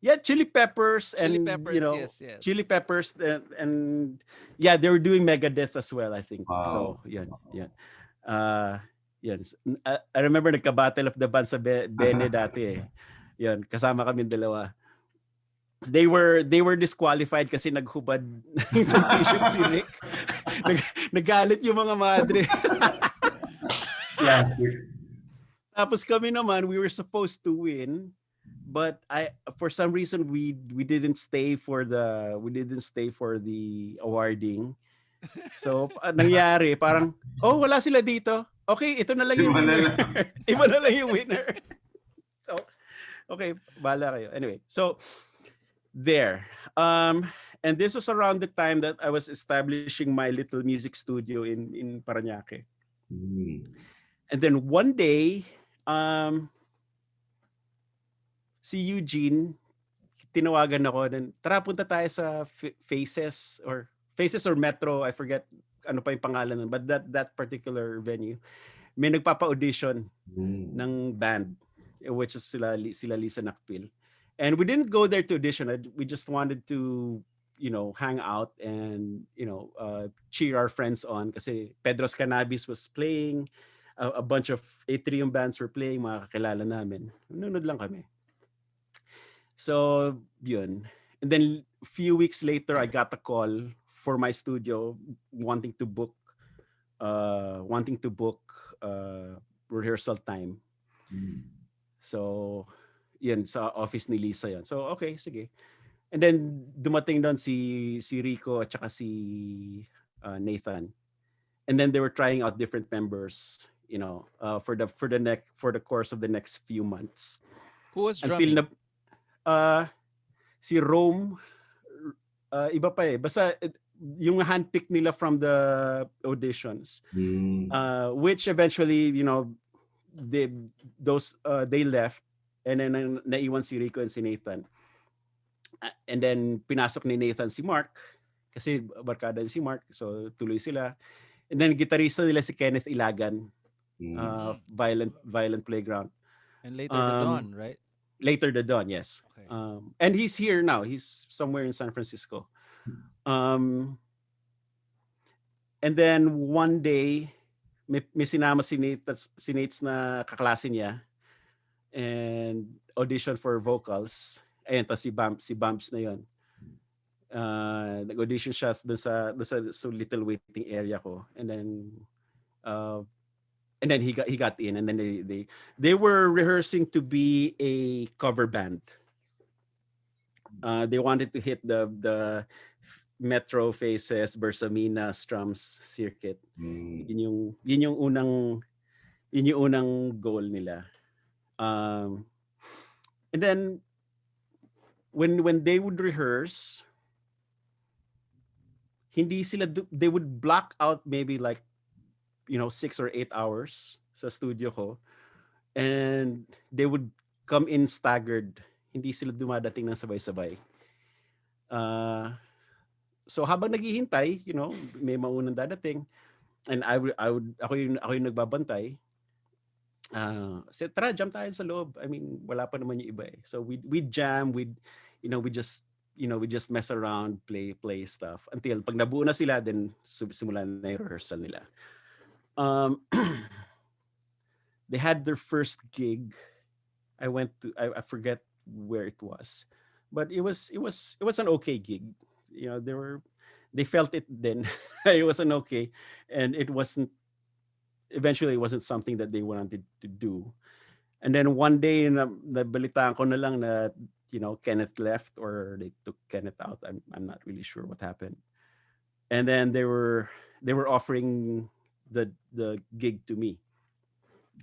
Yeah, Chili Peppers and
Chili Peppers,
you know,
yes.
Chili Peppers and yeah, they were doing Megadeth as well, I think.
Wow.
So, yan. Yan. I remember nagka-Battle of the Bands sa Bene dati eh. Yan, kasama kami dalawa. They were disqualified kasi naghubad ng t-shirt si Rick. Nagalit yung mga madre.
Classic.
Tapos kami naman, we were supposed to win, but for some reason we didn't stay for the awarding. So nangyari parang wala sila dito. Okay, ito na lang yung winner. Iba na lang yung winner. So okay, bahala kayo. Anyway, so there. And this was around the time that I was establishing my little music studio in Parañaque. And then one day, si Eugene, tinawagan ako, then tara punta tayo sa Faces or Metro, I forget ano pa yung pangalan nun, but that particular venue, may nagpapa-audition ng band, which is sila Lisa Nakpil. And we didn't go there to audition. We just wanted to, hang out and, cheer our friends on. Kasi Pedro's Cannabis was playing. A bunch of Atrium bands were playing. Mga kakilala namin. Nanonood lang kami. So, yun. And then a few weeks later, I got a call for my studio wanting to book rehearsal time. So, yun, sa office ni Lisa yun. So, okay, sige. And then, dumating doon si Rico at saka si Nathan. And then they were trying out different members, for the course of the next few months.
Who was drumming?
Si Rome, iba pa eh. Basta, yung handpick nila from the auditions, which eventually, they left. And then naiwan si Rico and si Nathan. And then pinasok ni Nathan si Mark kasi barkada si Mark, so tuloy sila. And then gitarista nila si Kenneth Ilagan, Violent Playground.
And later the Dawn, right?
Later the Dawn, yes.
Okay.
And he's here now. He's somewhere in San Francisco. And then one day may sinama si Nate's na kaklase niya and audition for vocals. Ayun, tas si Bumps na yun. Nag-audition siya doon sa little waiting area ko. And then he got in, and then they were rehearsing to be a cover band. They wanted to hit the Metro Faces, Bersamina, Strums circuit. Yun yung unang goal nila. And then when they would rehearse, they would block out maybe like 6 or 8 hours sa studio ko, and they would come in staggered. Hindi sila dumadating ng sabay-sabay. So habang naghihintay, may maunang dadating, and ako yung nagbabantay. Tara, jam tayo sa loob. I mean, wala pa naman yung iba eh. So we jam, we just mess around, play stuff until pag nabuo na sila, then simulan na yung rehearsal nila. They had their first gig. I forget where it was, but it was an okay gig. They felt it then. It wasn't okay, and eventually it wasn't something that they wanted to do. And then one day, nabalitaan ko na lang na Kenneth left, or they took Kenneth out. I'm not really sure what happened. and then they were offering the gig to me,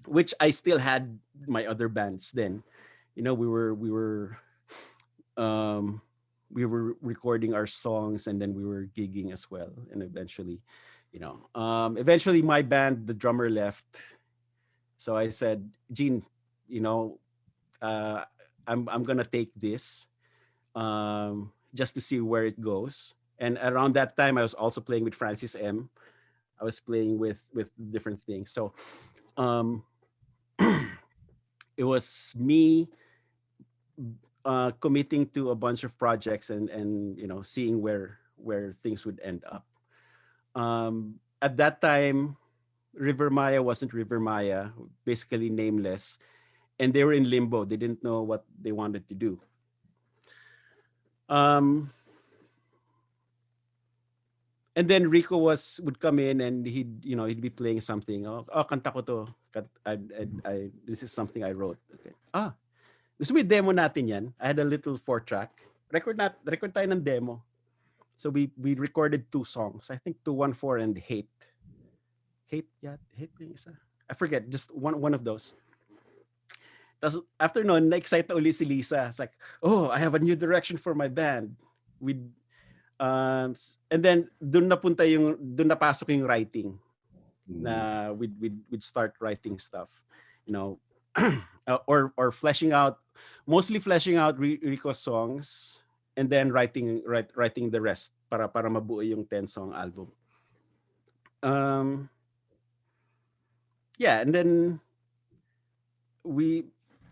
which I still had my other bands then. Um we were recording our songs, and then we were gigging as well. And eventually my band, the drummer left. So I said, Gene, you know, uh, I'm gonna take this, just to see where it goes. And around that time, I was also playing with Francis M. I was playing with different things. So um, it was me committing to a bunch of projects, and seeing where things would end up. At that time, River Maya wasn't River Maya, basically nameless, and they were in limbo. They didn't know what they wanted to do. Um, and then Rico would come in, and he'd be playing something. Oh, kanta ko to. This is something I wrote. Okay. Gusto mo demo natin yan? I had a little 4-track. Record tayo ng demo. So we recorded 2 songs. I think 214 and Hate. Hate yung isa. I forget, just one of those. Tapos after noon, na-excite na uli si Lisa. It's like, oh, I have a new direction for my band. And then doon napasok yung writing. Na we'd start writing stuff, or mostly fleshing out Rico's songs, and then writing the rest para mabuo yung 10-song album. Yeah, and then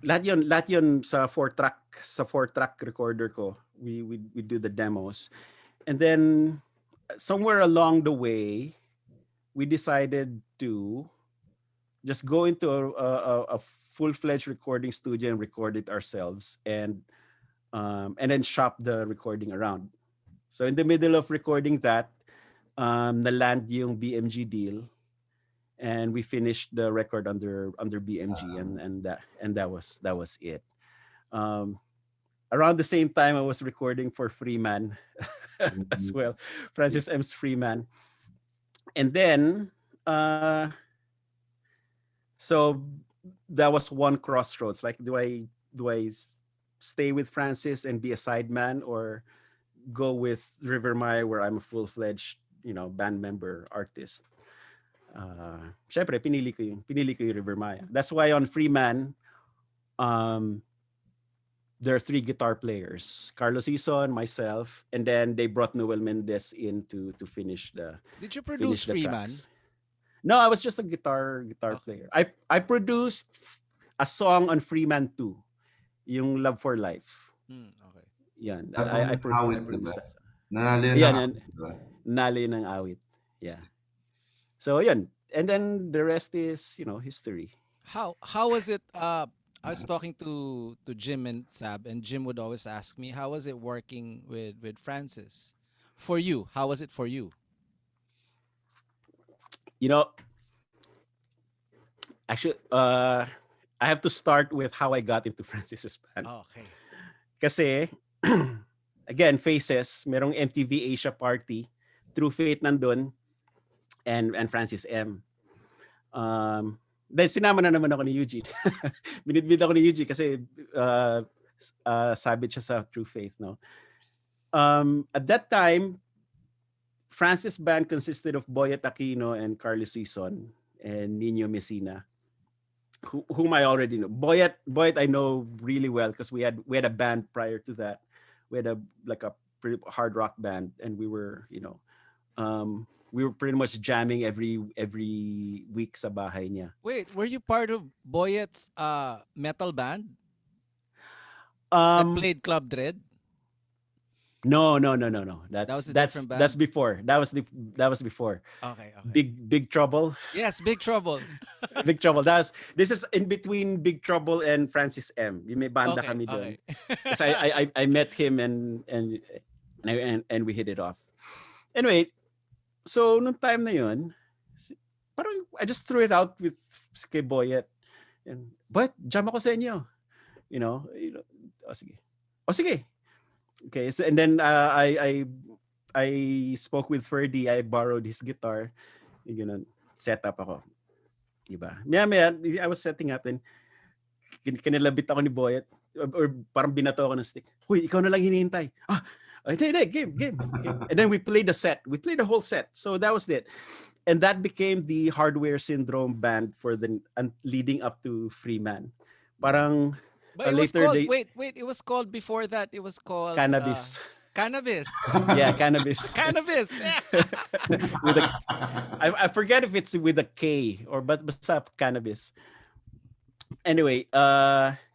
lahat yun sa 4-track recorder ko. We do the demos. And then somewhere along the way, we decided to just go into a full-fledged recording studio and record it ourselves, and then shop the recording around. So in the middle of recording that, na-land yung BMG deal, and we finished the record under BMG, and that was it. Around the same time, I was recording for Freeman as well, Francis M's Freeman. And then, so that was one crossroads. Like, do I stay with Francis and be a sideman, or go with River Maya, where I'm a full-fledged, band member, artist? Syempre, pinili ko yung River Maya. That's why on Freeman, there are 3 guitar players: Carlos Ison, myself, and then they brought Noel Mendez in to finish the.
Did you produce Freeman?
Tracks. No, I was just a guitar player. I produced a song on Freeman 2, yung Love for Life.
Okay.
Yan. I produced that. Nali ng awit. Yeah. So yan. And then the rest is, history.
How was it? I was talking to Jim and Sab, and Jim would always ask me, how was it working with Francis? For you, how was it for you?
Actually, I have to start with how I got into Francis's band.
Oh, okay.
Kasi, again, Faces, merong MTV Asia party. True Fate nandun, and Francis M. Dahil sinama na naman ako ni Eugene. Binidbid ako ni Eugene kasi sabit siya sa True Faith, no? At that time, Francis' band consisted of Boyet Aquino and Carlos Sison and Nino Messina, whom I already know. Boyet I know really well because we had a band prior to that. We had a pretty hard rock band, and we were pretty much jamming every week sa bahay niya.
Wait, were you part of Boyet's metal band that played Club Dread?
No.
That was a different band?
That's before. That was before.
Okay.
Big Trouble.
Yes, Big Trouble.
Big Trouble. This is in between Big Trouble and Francis M. Yung may banda kami doon. Kasi I met him and we hit it off. Anyway, so nung time na yun, parang I just threw it out with kay Boyet. But jam ako sa inyo. Sige. Okay, so, and then I I spoke with Ferdy. I borrowed his guitar. Yung ganun, set up ako. Diba? Maya, I was setting up and kinilabit ako ni Boyet. Or parang binato ako ng stick. Huy, ikaw na lang hinihintay. Hindi, game. And then we played the set. We played the whole set. So that was it. And that became the Hardware Syndrome band for the leading up to Freeman. Parang
but it was called, wait, it was called before that. It was called
Cannabis.
Cannabis.
Yeah, Cannabis.
Cannabis.
With a, I forget if it's with a K or but basta Cannabis. Anyway,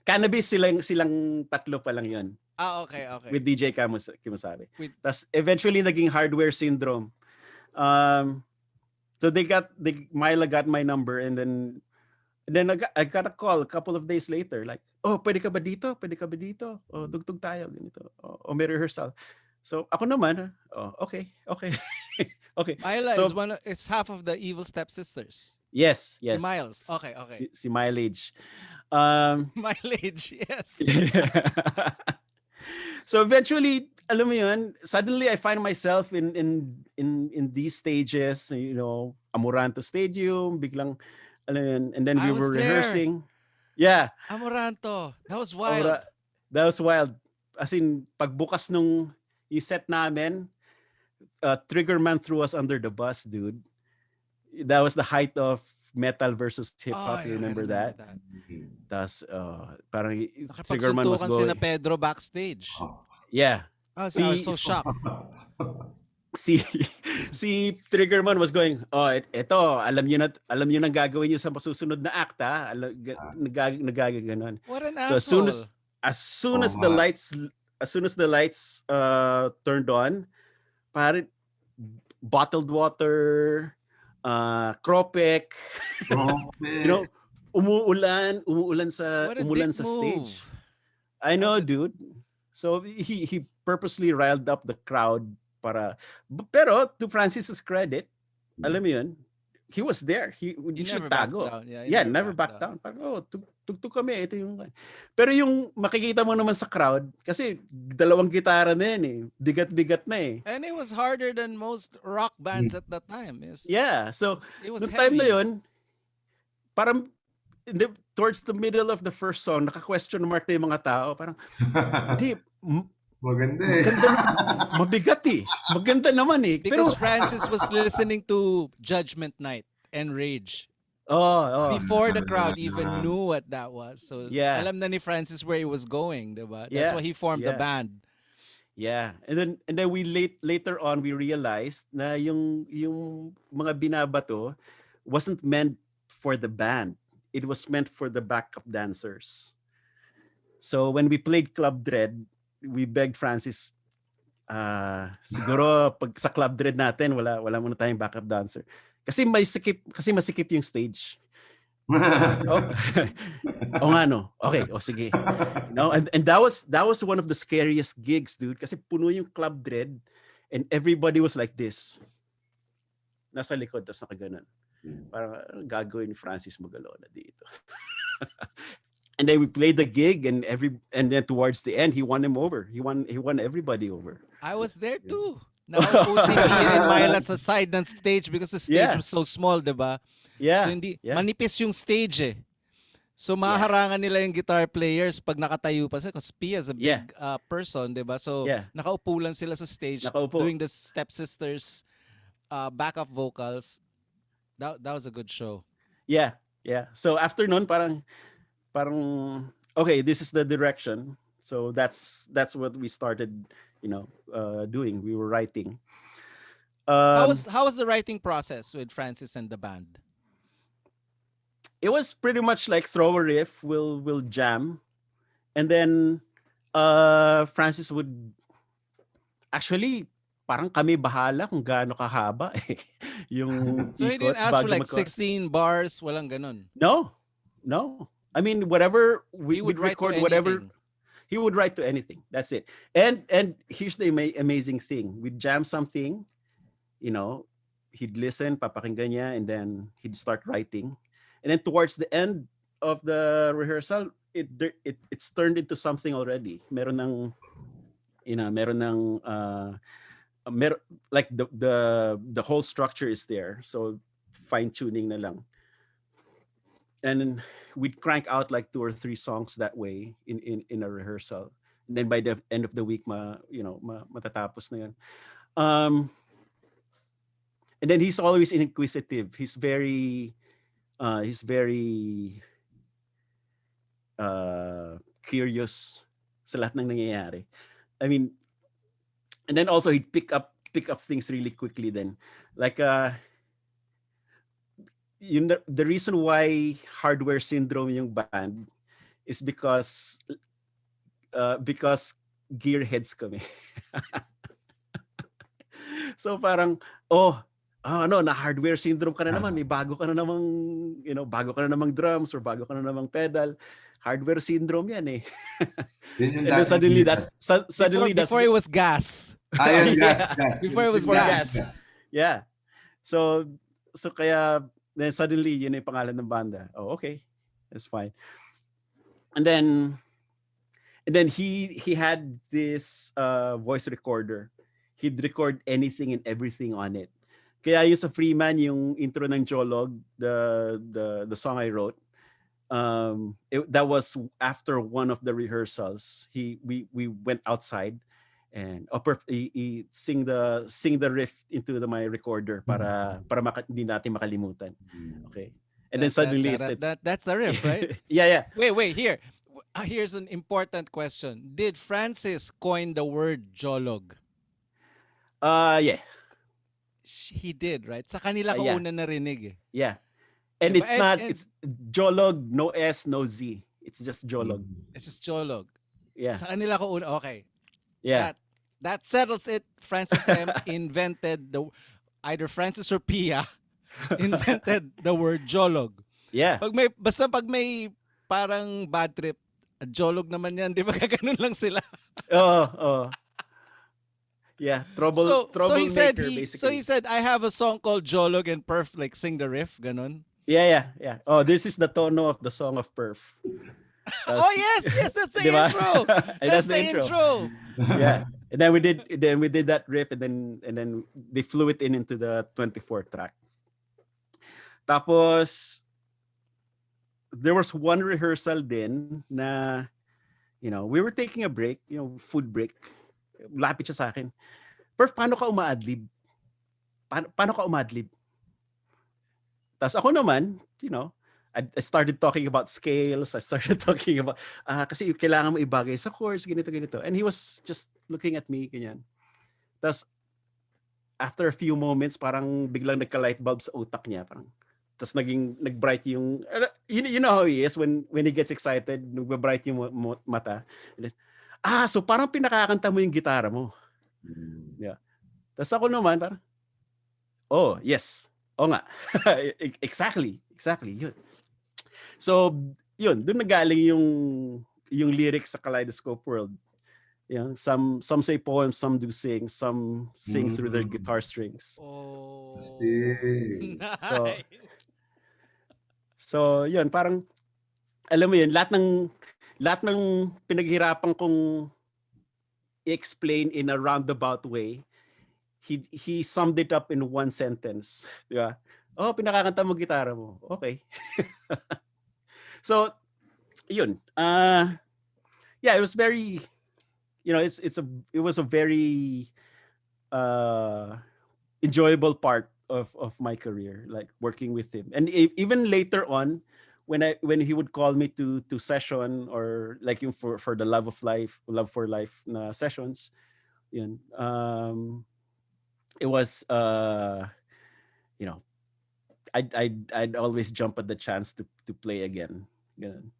Cannabis silang tatlo pa lang 'yon.
Okay.
With DJ Kimasabi. Tapos eventually naging Hardware Syndrome. So Myla got my number and then I got a call a couple of days later like, pwede ka ba dito? Dugtog tayo ganito. May rehearsal. So ako naman, okay. Okay.
Myla is half of the Evil Stepsisters.
Yes.
Si Miles. Okay.
Si Mileage.
Mileage, yes.
So eventually, alam mo yun, suddenly I find myself in these stages, Amoranto Stadium, biglang, alam yun, and then we were rehearsing. Yeah.
Amoranto. That was wild.
That was wild. As in, pagbukas nung set namin, Triggerman threw us under the bus, dude. That was the height of metal versus hip-hop. You remember that? Tapos, parang Triggerman was going.
Sina Pedro backstage.
Yeah.
I was so shocked.
Si Triggerman was going, ito, alam niyo nang gagawin niyo sa masusunod na akta. Nagaganon.
What an
so
asshole.
As soon as the lights turned on, parang bottled water, Kropek. Umuulan sa stage. I know, dude. So he purposely riled up the crowd pero to Francis's credit, alam mo yun, he was there. He should tago. Never back down. Parang, tugtog kami, ito yung. Pero yung makikita mo naman sa crowd, kasi dalawang gitara na yun eh. Bigat-bigat na eh.
And it was harder than most rock bands at that time.
Yeah. So,
it was
noong time na yun, parang towards the middle of the first song, naka-question mark na yung mga tao. Parang, hindi,
maganda eh.
Mabigat eh. Maganda naman eh.
Because Francis was listening to Judgment Night and Rage. Before the crowd even knew what that was. So alam na ni Francis where he was going, diba? That's why he formed the band.
Yeah. And then we later on we realized na yung mga binabato wasn't meant for the band. It was meant for the backup dancers. So when we played Club Dread, we begged Francis, siguro pag sa Club Dread natin, wala muna tayong backup dancer. Kasi masikip yung stage. Nga no. Okay, sige. And that was one of the scariest gigs, dude. Kasi puno yung Club Dread and everybody was like this. Nasa likod, tapos nakaganon. Parang gagawin ni Francis magalaw na dito. And then we played the gig, and then towards the end, he won him over. He won everybody over.
I was there too. Naupo si Mia and Myla sa side ng stage because the stage was so small, diba?
Yeah.
So manipis yung stage eh. So maharangan nila yung guitar players pag nakatayo pa. Because Pia is a big person, diba? So nakaupo lang sila sa stage doing the Stepsisters backup vocals. That was a good show.
Yeah. So after nun, parang okay, this is the direction. So that's what we started, doing. We were writing.
How was the writing process with Francis and the band?
It was pretty much like throw a riff, we'll jam, and then Francis would actually parang kami bahala kung gaano kahaba yung
So he didn't ask for like 16 bars, walang ganon.
No. I mean, whatever we would record, whatever he would write to anything. That's it. And here's the amazing thing: we'd jam something, he'd listen, papakinggan niya, and then he'd start writing. And then towards the end of the rehearsal, it's turned into something already. Meron ng like the whole structure is there, so fine tuning na lang. And we'd crank out like 2 or 3 songs that way in a rehearsal. And then by the end of the week, matatapos na yun. And then he's always inquisitive. He's very curious sa lahat ng nangyayari. I mean, and then also he'd pick up things really quickly then. Like the reason why Hardware Syndrome yung band is because gearheads kami. So parang na Hardware Syndrome ka na naman, may bago ka na namang drums or bago ka na namang pedal. Hardware Syndrome yan eh. And then suddenly that's
before it was gas.
Gas.
Before it was gas.
Yeah. So kaya then suddenly yun yung pangalan ng banda. Oh, okay. That's fine. And then he had this voice recorder. He'd record anything and everything on it. Kaya yung sa Freeman, yung intro ng Jolog, the song I wrote, that was after one of the rehearsals. We went outside and he sing the riff into my recorder para hindi natin makalimutan. Okay. And then suddenly
that's the riff, right?
Yeah.
Wait, here. Here's an important question. Did Francis coin the word Jolog?
Yeah.
He did, right? Sa kanila ko una narinig eh.
Yeah. And diba? It's Jolog, no S, no Z. It's just Jolog.
It's just Jolog.
Yeah.
Sa kanila ko una, okay.
Yeah.
That settles it. Francis M invented either Francis or Pia invented the word Jolog.
Yeah.
Pag may parang bad trip, Jolog naman yan, di ba? Ganun lang sila.
Oh. Yeah, trouble maker, basically.
So he said, I have a song called Jolog and Perf, like sing the riff, ganon.
Yeah. Oh, this is the tono of the song of Perf.
Yes, that's the intro. That's the intro.
Yeah. And then we did that riff and then they flew it into the 24 track. Tapos there was one rehearsal din na we were taking a break, food break. Lapit siya sa akin. Perf, paano ka umaadlib? Paano ka umadlib? Tapos ako naman, I started talking about scales. I started talking about, kasi kailangan mo ibagay sa chords, ganito. And he was just looking at me, ganyan. Tapos, after a few moments, parang biglang nagka-light bulb sa utak niya. Tapos nag-bright yung, you know how he is when he gets excited, nag-bright yung mata. And then, so parang pinakakanta mo yung gitara mo. Yeah. Tapos ako naman, parang, oh, yes. Oo nga. Exactly. Yun. So, yun. Doon nagaling yung lyrics sa Kaleidoscope World. Some say poems, some do sing. Some sing through their guitar strings.
Oh.
Nice. So, yun. Parang, alam mo yun, lahat ng pinaghirapan kong i-explain in a roundabout way, he summed it up in one sentence. Diba? Oh, pinakakanta mo gitara mo. Okay. So, yun. Yeah, it was very, it was a very enjoyable part of my career, like working with him. And even later on, when he would call me to session or like for the Love for Life na sessions, yun, it was I'd always jump at the chance to play again. Ganun.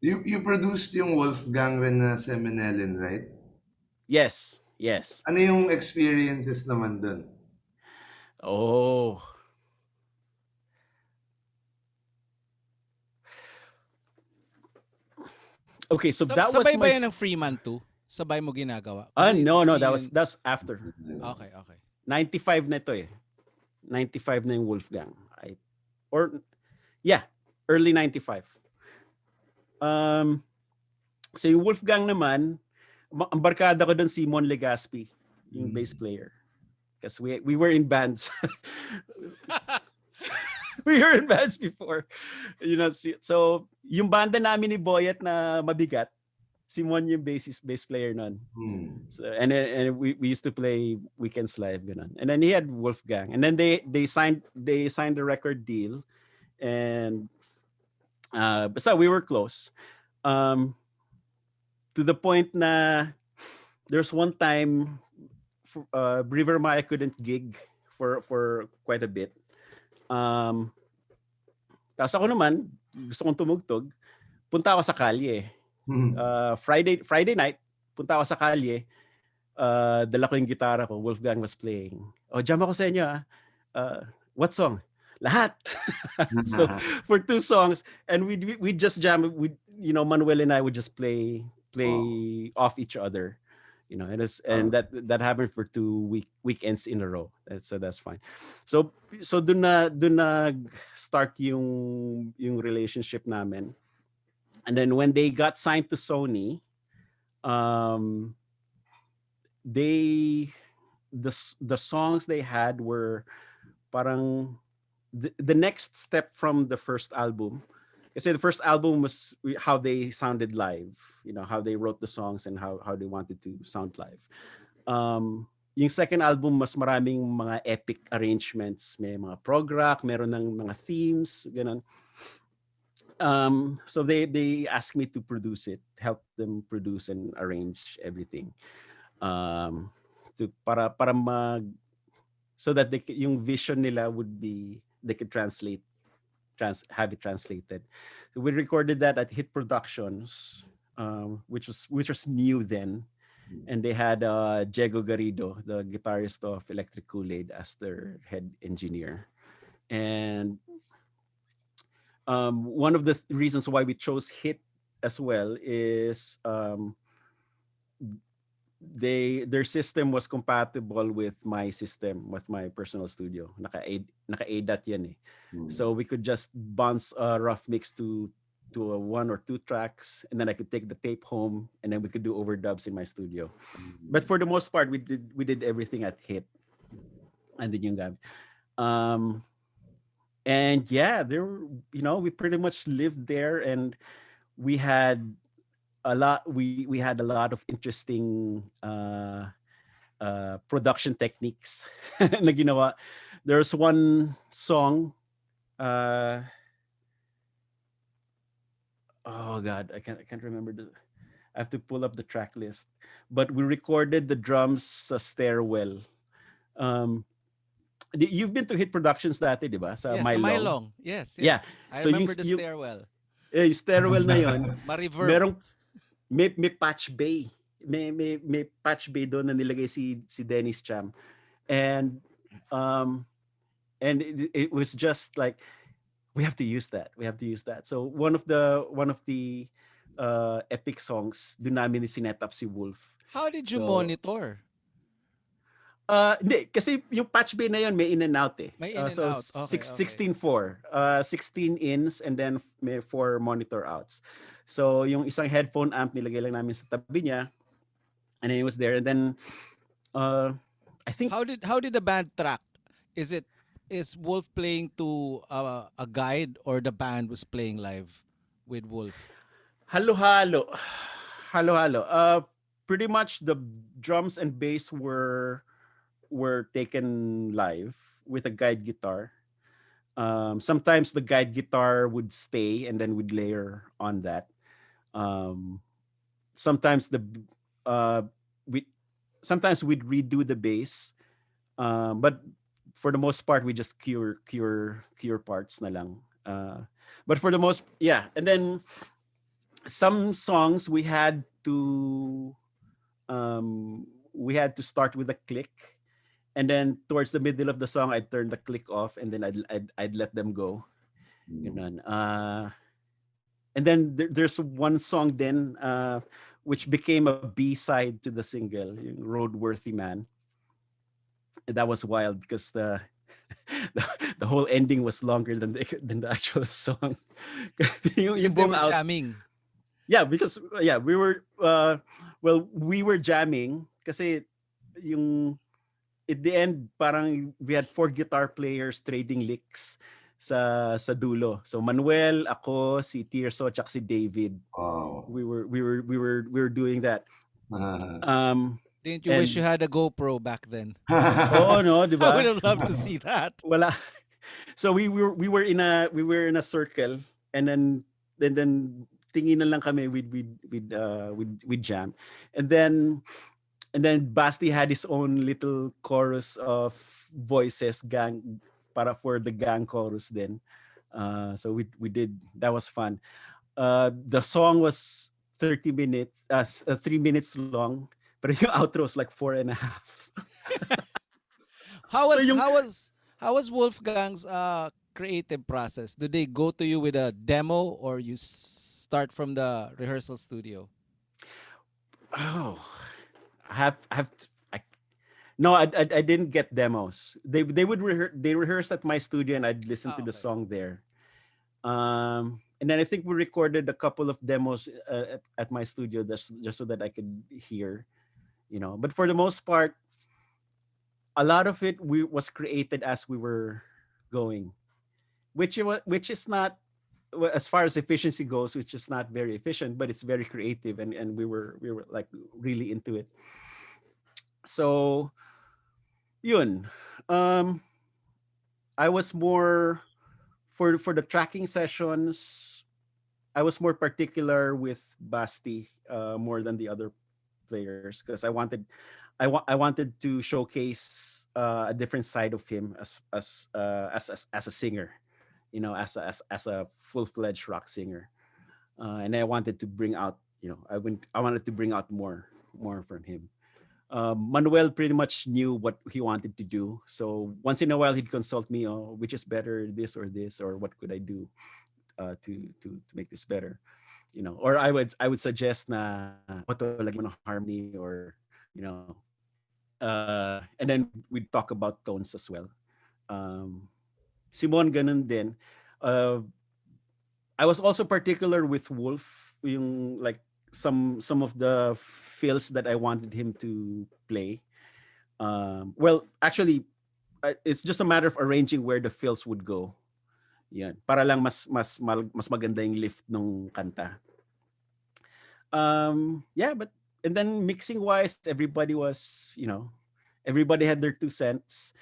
You produced yung Wolfgang rin na Seminelin, right?
Yes.
Ano yung experiences naman dun?
Oh. Okay, so that was
sabay ba yan ng Freeman 2? Sabay mo ginagawa?
No, that's after.
Okay.
95 na ito eh. 95 na yung Wolfgang. Early 95. So yung Wolfgang naman, ang barkada ko doon si Mon Legaspi. yung bass player. Because we were in bands. We were in bands before. You know, so yung banda namin ni Boyet na mabigat, si Mon yung bass player nun. So, and we used to play weekends live, ganun. And then he had Wolfgang. And then they signed the record deal. And basta we were close. To the point na there's one time River Maya couldn't gig for quite a bit. Tapos ako naman, gusto kong tumugtog, punta ako sa kalye. Friday night, punta ako sa kalye, dala ko yung gitara ko, Wolfgang was playing. Jam ako sa inyo what song? Lahat. So for 2 songs, and we just jam, Manuel and I would just play off each other. And that happened for 2 weekends in a row. So that's fine. So dun na start yung relationship namin. And then when they got signed to Sony, the songs they had were parang the next step from the first album. Kasi the first album was how they sounded live, how they wrote the songs and how they wanted to sound live. Yung second album, mas maraming mga epic arrangements, may mga prog rock, meron ng mga themes, ganun. So they asked me to produce it, help them produce and arrange everything, so that yung vision nila would be, they could have it translated. So we recorded that at Hit Productions, which was new then, and they had Diego Garrido, the guitarist of Electric Kool-Aid, as their head engineer. And one of the reasons why we chose Hit as well is their system was compatible with my system, with my personal studio. Naka-ADAT yan eh. So we could just bounce a rough mix to a 1 or 2 tracks, and then I could take the tape home, and then we could do overdubs in my studio. But for the most part, we did everything at Hit. And then yung gamit. And yeah, we pretty much lived there, and we had a lot. We had a lot of interesting production techniques na ginawa. There's one song. Oh God, I can't remember I have to pull up the track list. But we recorded the drums sa stairwell. You've been to Hit Productions dati, di ba? Sa
yes,
Mylong.
Mylong. Yes.
Yeah.
I remember the stairwell.
Yung stairwell na yun.
Ma-reverb.
May patch bay. May patch bay doon na nilagay si Dennis Cham. And it was just like, we have to use that. So one of the epic songs, doon namin sinet up si Wolf.
How did you monitor?
Hindi, kasi yung patch bay na yun may in and out eh.
May in and out. Okay,
16-4. 16 ins and then may 4 monitor outs. So yung isang headphone amp nilagay lang namin sa tabi niya, and then it was there. And then I think
how did the band track? Is Wolf playing to a guide, or the band was playing live with Wolf?
Halo-halo. Pretty much the drums and bass were taken live with a guide guitar. Sometimes the guide guitar would stay and then we'd layer on that. Sometimes we'd redo the bass, but for the most part we just cure parts na lang. But for the most, yeah. And then some songs we had to start with a click, and then towards the middle of the song I'd turn the click off, and then I'd let them go. And then there's one song then which became a B-side to the single, Roadworthy Man. And that was wild because the whole ending was longer than the actual song.
Because they were jamming.
Yeah, because we were we were jamming kasi yung at the end, parang we had 4 guitar players trading licks sa dulo. So Manuel, ako, si Tirso, tsaka si David.
Wow.
We were doing that.
Didn't you wish you had a GoPro back then?
Oo, no, di
I would
ba?
have loved to see that.
Wala. So we were in a circle, and then tinginan lang kami with Jam, and then Basti had his own little chorus of voices gang para for the gang chorus then. So we did, that was fun. The song was 30 minutes, 3 minutes long, but yung outro was like 4.5.
How
So
was
yung
how was how was Wolfgang's creative process? Do they go to you with a demo, or you start from the rehearsal studio?
oh, I have to, no, I didn't get demos. They would they rehearsed at my studio, and I'd listen to the
Okay.
song there. And then I think we recorded a couple of demos at my studio just so that I could hear, But for the most part, a lot of it was created as we were going, which is not, as far as efficiency goes, which is not very efficient, but it's very creative, and we were like really into it. So yun, um, I was more for the tracking sessions. I was more particular with Basti more than the other players, because I wanted to showcase a different side of him as a singer, as a full-fledged rock singer, and I wanted to bring out, I wanted to bring out more from him. Manuel pretty much knew what he wanted to do, so once in a while he'd consult me, oh, which is better, this, or what could I do to make this better, or I would suggest na to lagyan mo ng harmony, or and then we'd talk about tones as well. Simon ganun din. uh, I was also particular with Wolf, yung like some of the fills that I wanted him to play. Well, actually, it's just a matter of arranging where the fills would go. Yan. Para lang mas maganda yung lift ng kanta. Yeah, but and then mixing wise, everybody had their 2 cents,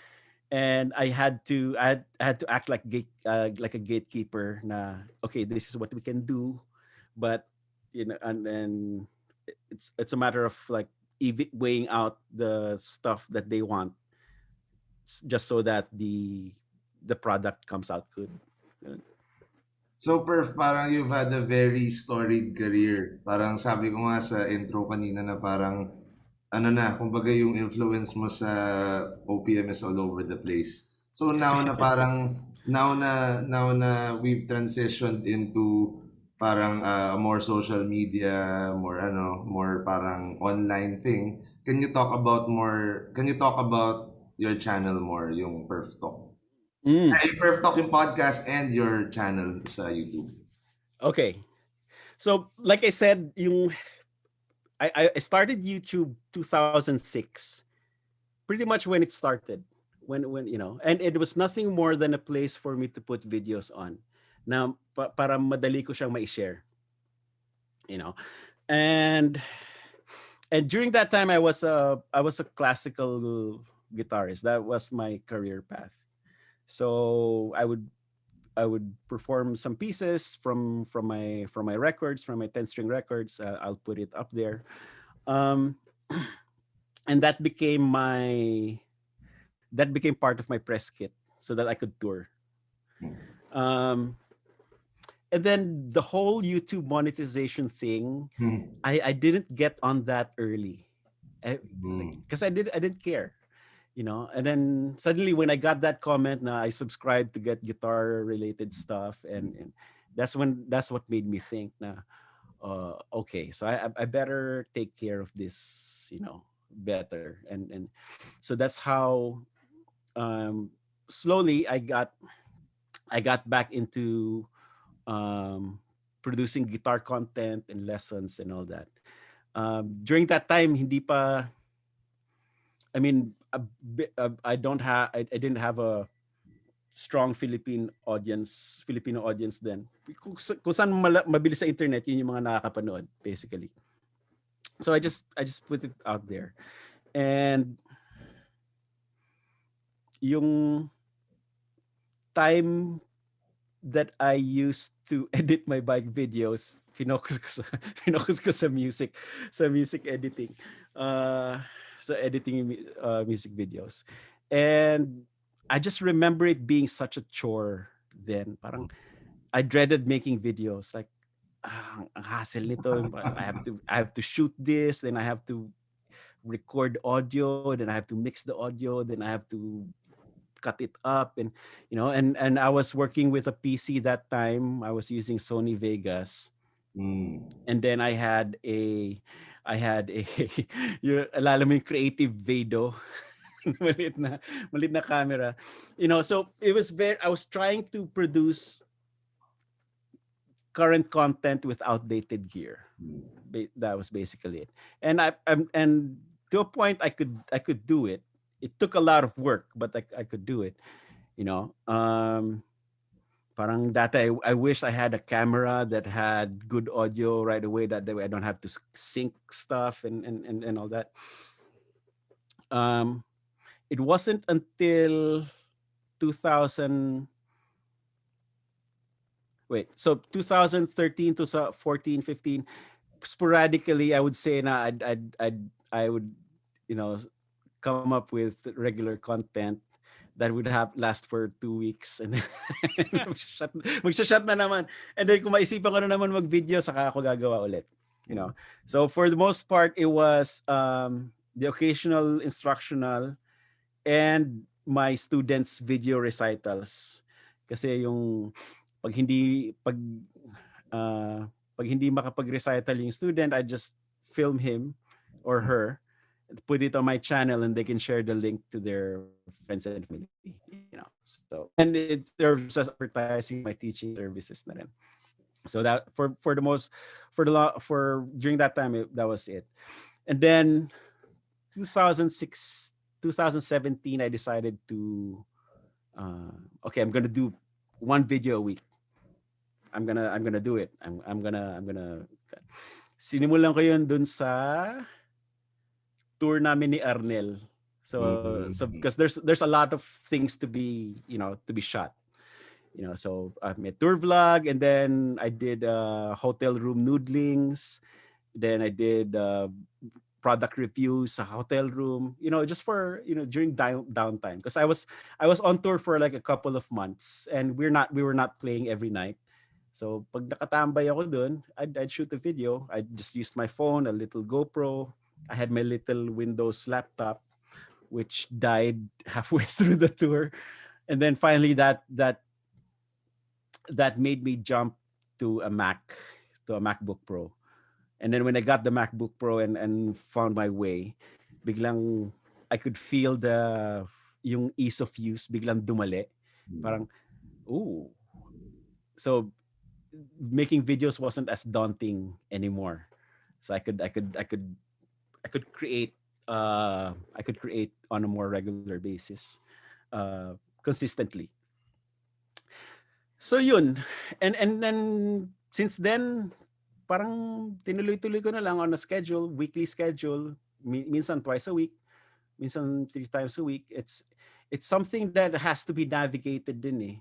and I had to act like a gatekeeper. Na okay, this is what we can do, but and then it's a matter of like weighing out the stuff that they want, just so that the product comes out good.
So, Perf, parang you've had a very storied career. Parang sabi ko nga sa intro kanina na parang, ano na, kumbaga yung influence mo sa OPM is all over the place. So now na we've transitioned into parang more social media, more parang online thing. Can you talk about your channel more, yung Perf Talk?
Mm,
Yung Perf Talk yung podcast and your channel sa YouTube.
okay. So, like I said, I started YouTube 2006, pretty much when it started. When and it was nothing more than a place for me to put videos on. Na para madali ko siyang ma-share. And during that time I was a classical guitarist. That was my career path. So I would perform some pieces from my records, from my 10-string records. I'll put it up there, um, and that became part of my press kit, so that I could tour. Um, and then the whole YouTube monetization thing, I didn't get on that early, because I didn't care. And then suddenly when I got that comment, now I subscribed to get guitar related stuff, and that's what made me think now, okay, so I better take care of this, better, and so that's how, slowly I got back into producing guitar content and lessons and all that. During that time, hindi pa I mean, I don't have, I didn't have a strong Filipino audience then. Kung saan mabilis sa internet, yun yung mga nakakapanood, basically. So I just put it out there. And yung time that I used to edit my bike videos, finokus ko sa, finokus ko sa music editing. So editing music videos. And I just remember it being such a chore then. Parang I dreaded making videos. Like, ang hassle nito. I have to shoot this, then I have to record audio, then I have to mix the audio, then I have to cut it up, and and I was working with a PC that time. I was using Sony Vegas. And then I had a yung alala mo yung creative Vado. Malit na camera. So it was I was trying to produce current content with outdated gear. That was basically it. And and to a point I could do it. It took a lot of work, but I could do it. Parang dati I wish I had a camera that had good audio right away. That way I don't have to sync stuff and all that. It wasn't until 2000. So 2013 to 14, 15, sporadically I would say na I would come up with regular content that would have last for 2 weeks, and magsha-shot na naman. And then kung maisipan ko na naman mag-video, saka ako gagawa ulit. So for the most part, it was the occasional instructional and my students' video recitals. Kasi yung pag hindi makapag-recital yung student, I just film him or her, put it on my channel, and they can share the link to their friends and family. So, and it serves as advertising my teaching services na rin. So that for during that time, that was it. And then 2017, I decided to okay, I'm gonna do one video a week. I'm gonna do it. I'm gonna sinimulan ko yun dun sa tour namin ni Arnel. So because there's a lot of things to be shot. So I made tour vlog, and then I did hotel room noodlings. Then I did product reviews sa hotel room. Just for during downtime, because I was on tour for like a couple of months, and we were not playing every night. So pag nakatambay ako dun, I'd shoot a video. I just used my phone, a little GoPro. I had my little Windows laptop, which died halfway through the tour, and then finally that made me jump to a MacBook Pro. And then when I got the MacBook Pro and found my way, biglang I could feel yung ease of use biglang dumali. Parang, ooh. So making videos wasn't as daunting anymore. So I could create on a more regular basis, consistently. So yun, and then since then, parang tinuloy-tuloy ko na lang on a schedule, weekly schedule, minsan twice a week, minsan 3 times a week. It's something that has to be navigated din eh.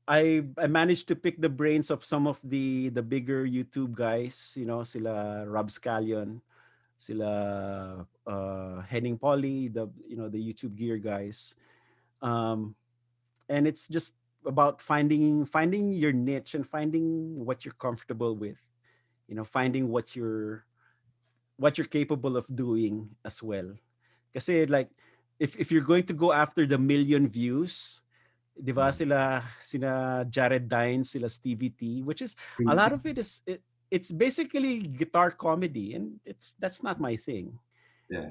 I managed to pick the brains of some of the bigger YouTube guys, sila Rob Scallion, sila Henning Polly, the YouTube gear guys. And it's just about finding your niche and finding what you're comfortable with, finding what you're capable of doing as well. Kasi like if you're going to go after the million views, di ba, sila Jared Dines, sila Stevie T, which is a lot of it is it's basically guitar comedy, and that's not my thing. Yeah.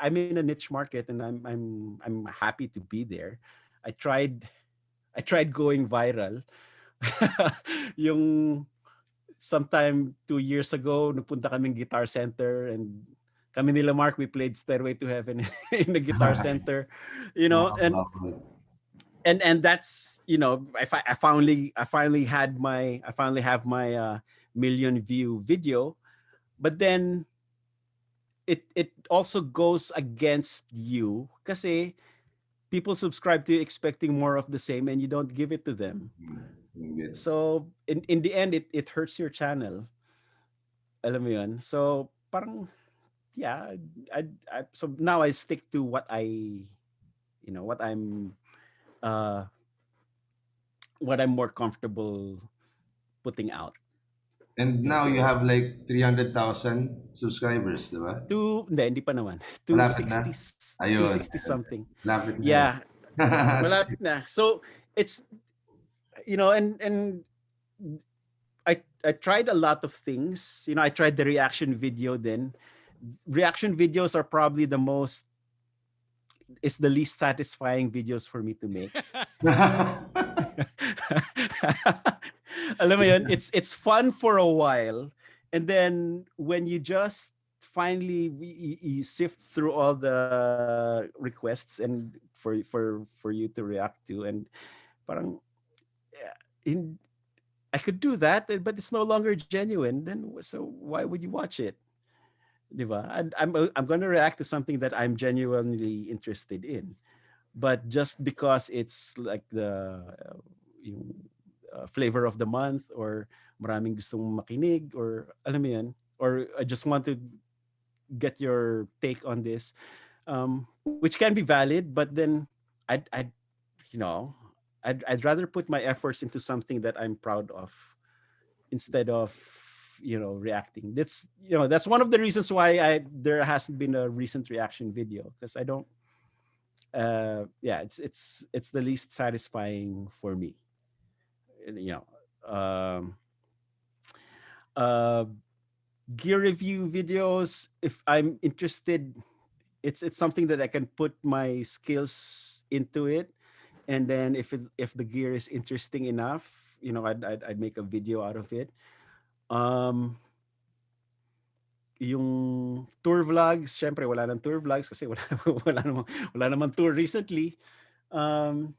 I'm in a niche market, and I'm happy to be there. I tried going viral. Yung sometime 2 years ago, nagpunta kaming Guitar Center, and Kami nila Mark, we played Stairway to Heaven in the Guitar Center, and
Wow.
that's I finally have my million view video, but then it also goes against you kasi people subscribe to you expecting more of the same and you don't give it to them.
Gets.
So in the end it hurts your channel. Alam mo yun? So parang yeah, so now I stick to what uh what I'm more comfortable putting out.
And
Yun.
now you
So
have like 300,000 subscribers, di ba?
hindi pa naman.
Malapit na?
260
Ayun.
260 something.
Malapit na yan.
Yeah, malapit na. So it's and I tried a lot of things. I tried the reaction video then. Reaction videos are probably the least satisfying videos for me to make. Alam mo yun, it's fun for a while, and then when you just finally you sift through all the requests and for you to react to, and parang in I could do that, but it's no longer genuine. Then so why would you watch it? Diba? I'm going to react to something that I'm genuinely interested in. But just because it's like yung, flavor of the month, or maraming gustong makinig, or alam mo yan, or I just want to get your take on this, which can be valid, but then I'd you know I'd rather put my efforts into something that I'm proud of instead of reacting. That's one of the reasons why there hasn't been a recent reaction video, because I don't yeah, it's the least satisfying for me. you know um uh Gear review videos, if I'm interested, it's something that I can put my skills into it, and then if the gear is interesting enough, I'd make a video out of it. um yung tour vlogs, syempre wala nang tour vlogs kasi wala namang tour recently. um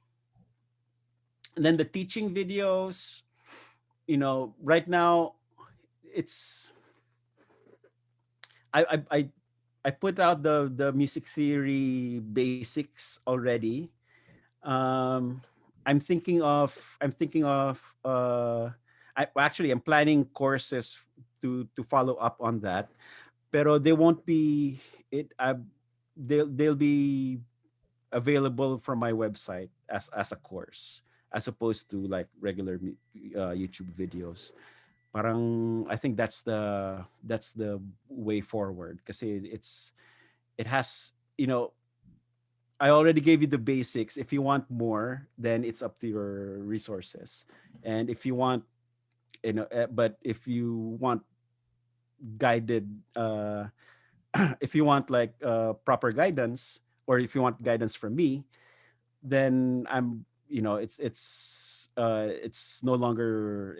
and then the teaching videos, right now, it's I I I I put out the music theory basics already. Um, I'm planning courses to follow up on that, pero they won't be it. They'll be available from my website as a course, as opposed to like regular YouTube videos. Parang I think that's the way forward, kasi it has, I already gave you the basics. If you want more, then it's up to your resources. And if you want, but if you want guided, if you want like proper guidance, or if you want guidance from me, then it's no longer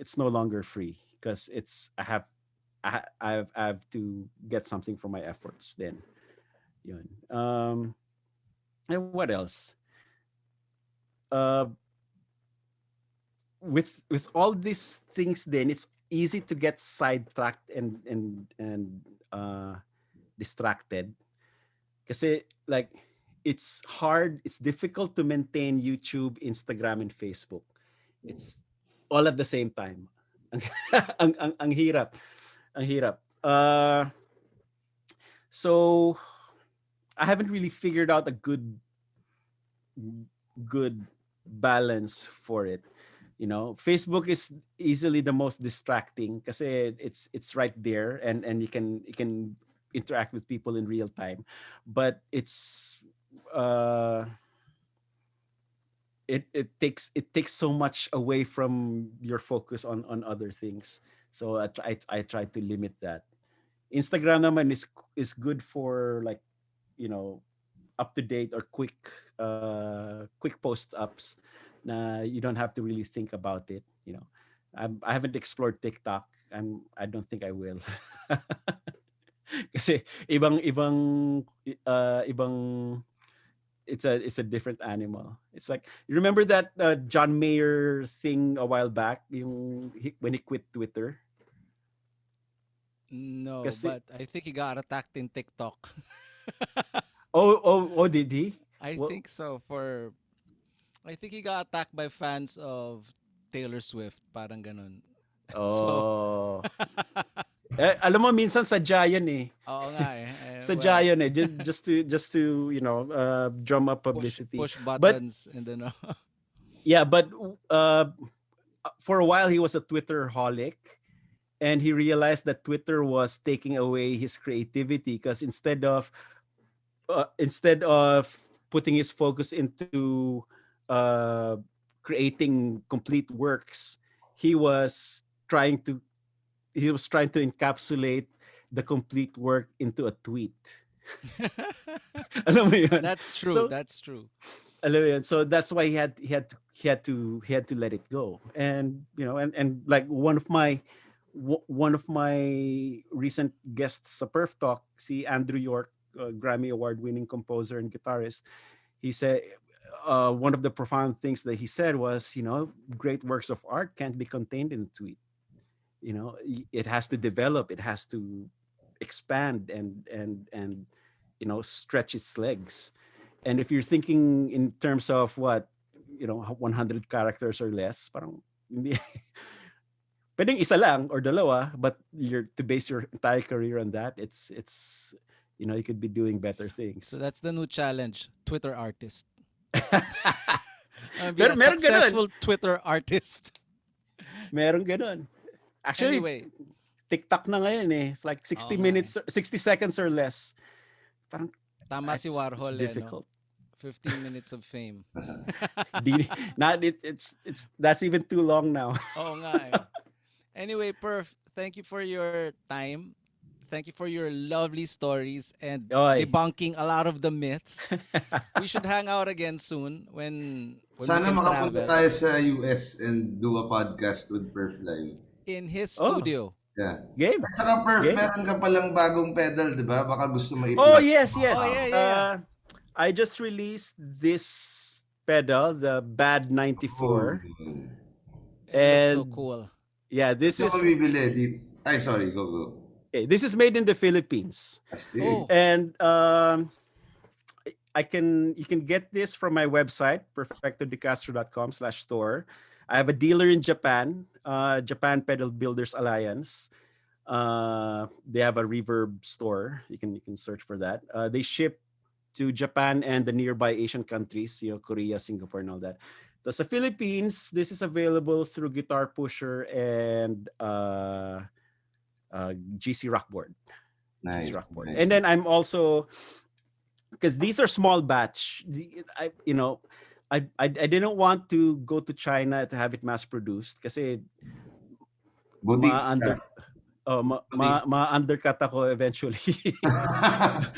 free, because I have to get something for my efforts then. Yun. And what else? Uh, with all these things, then it's easy to get sidetracked and distracted, kasi like it's difficult to maintain YouTube, Instagram, and Facebook. It's all at the same time. Ang hirap. Ang hirap. So I haven't really figured out a good balance for it. Facebook is easily the most distracting, kasi it's right there, and you can interact with people in real time, but uh it takes so much away from your focus on other things. So I try to limit that. Instagram naman is good for, like, up to date or quick post ups, na you don't have to really think about it. I haven't explored TikTok. I don't think I will. Kasi ibang it's a different animal. It's like, you remember that John Mayer thing a while back, when he quit Twitter?
No,
Kasi
but I think he got attacked in TikTok.
did he?
I
Well,
think so. I think he got attacked by fans of Taylor Swift, parang ganun. So,
oh. Alam mo, minsan sadya yan eh.
oo nga eh.
Sadya
Well,
yun eh. Just to drum up publicity.
push
But
buttons and then
yeah, but for a while he was a Twitter holic, and he realized that Twitter was taking away his creativity, because instead of putting his focus into uh, creating complete works, he was trying to encapsulate the complete work into a tweet. Alam mo yun?
That's true.
So,
That's true.
alam mo yun? So that's why he had to let it go. And and like one of my recent guests sa Perf Talk, si Andrew York, Grammy Award-winning composer and guitarist, he said one of the profound things that he said was, great works of art can't be contained in a tweet. It has to develop, it has to expand and stretch its legs. And if you're thinking in terms of what 100 characters or less, parang hindi. Pwedeng isa lang or dalawa, but you're to base your entire career on that, it's you could be doing better things.
So that's the new challenge, Twitter artist. Be
Pero
a
meron
successful Twitter artist.
Meron ganun. Actually,
Anyway,
TikTok na ngayon eh. It's like 60 minutes, 60 seconds or less. Parang
tama si Warhol,
it's difficult.
15 minutes of fame.
That's even too long now.
Oo nga eh. Anyway, Perf, thank you for your time. Thank you for your lovely stories and debunking a lot of the myths. We should hang out again soon when
Sana
we can
makapunta
travel.
tayo sa US and do a podcast with Perf Live.
In his studio.
Yeah.
Game.
At saka Perf,
Game.
meron ka palang bagong pedal, di ba? Baka gusto mo
Oh, yes.
Oh, yeah.
I just released this pedal, the Bad 94.
It looks so cool.
Yeah, this is...
Bibili. Ay, sorry. Go.
Okay, this is made in the Philippines.
Oh.
And you can get this from my website, perfectodecastro.com/store. I have a dealer in Japan, Japan Pedal Builders Alliance. They have a Reverb store. You can search for that. They ship to Japan and the nearby Asian countries, Korea, Singapore, and all that. Sa Philippines, this is available through Guitar Pusher and GC Rockboard.
Nice.
GC Rockboard. Nice. And then I'm also, because these are small batch, I didn't want to go to China to have it mass produced kasi ma-undercut ako eventually.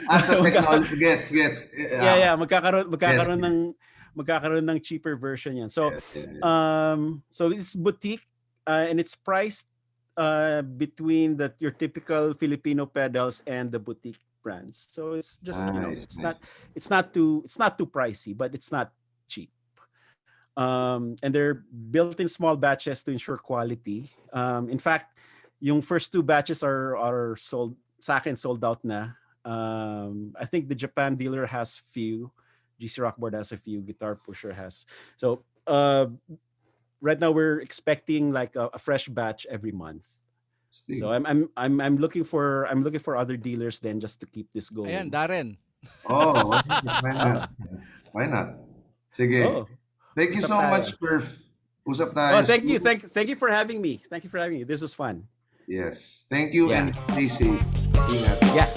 As a technology gets.
Yeah, magkakaroon ng cheaper version yan. So so it's boutique and it's priced between your typical Filipino pedals and the boutique brands. So it's just it's not too pricey, but it's not cheap. And they're built in small batches to ensure quality. In fact, yung first 2 batches are sold sa akin, sold out na. I think the Japan dealer has few, GC Rockboard has a few, Guitar Pusher has. So right now we're expecting like a fresh batch every month. So I'm looking for other dealers then just to keep this going.
Ayan, Daren.
Oh, why not? Sige. Thank you so much, Perf. Usap tayo.
Oh, thank you for having me. This was fun.
Yes. Thank you and stay safe.
Yeah.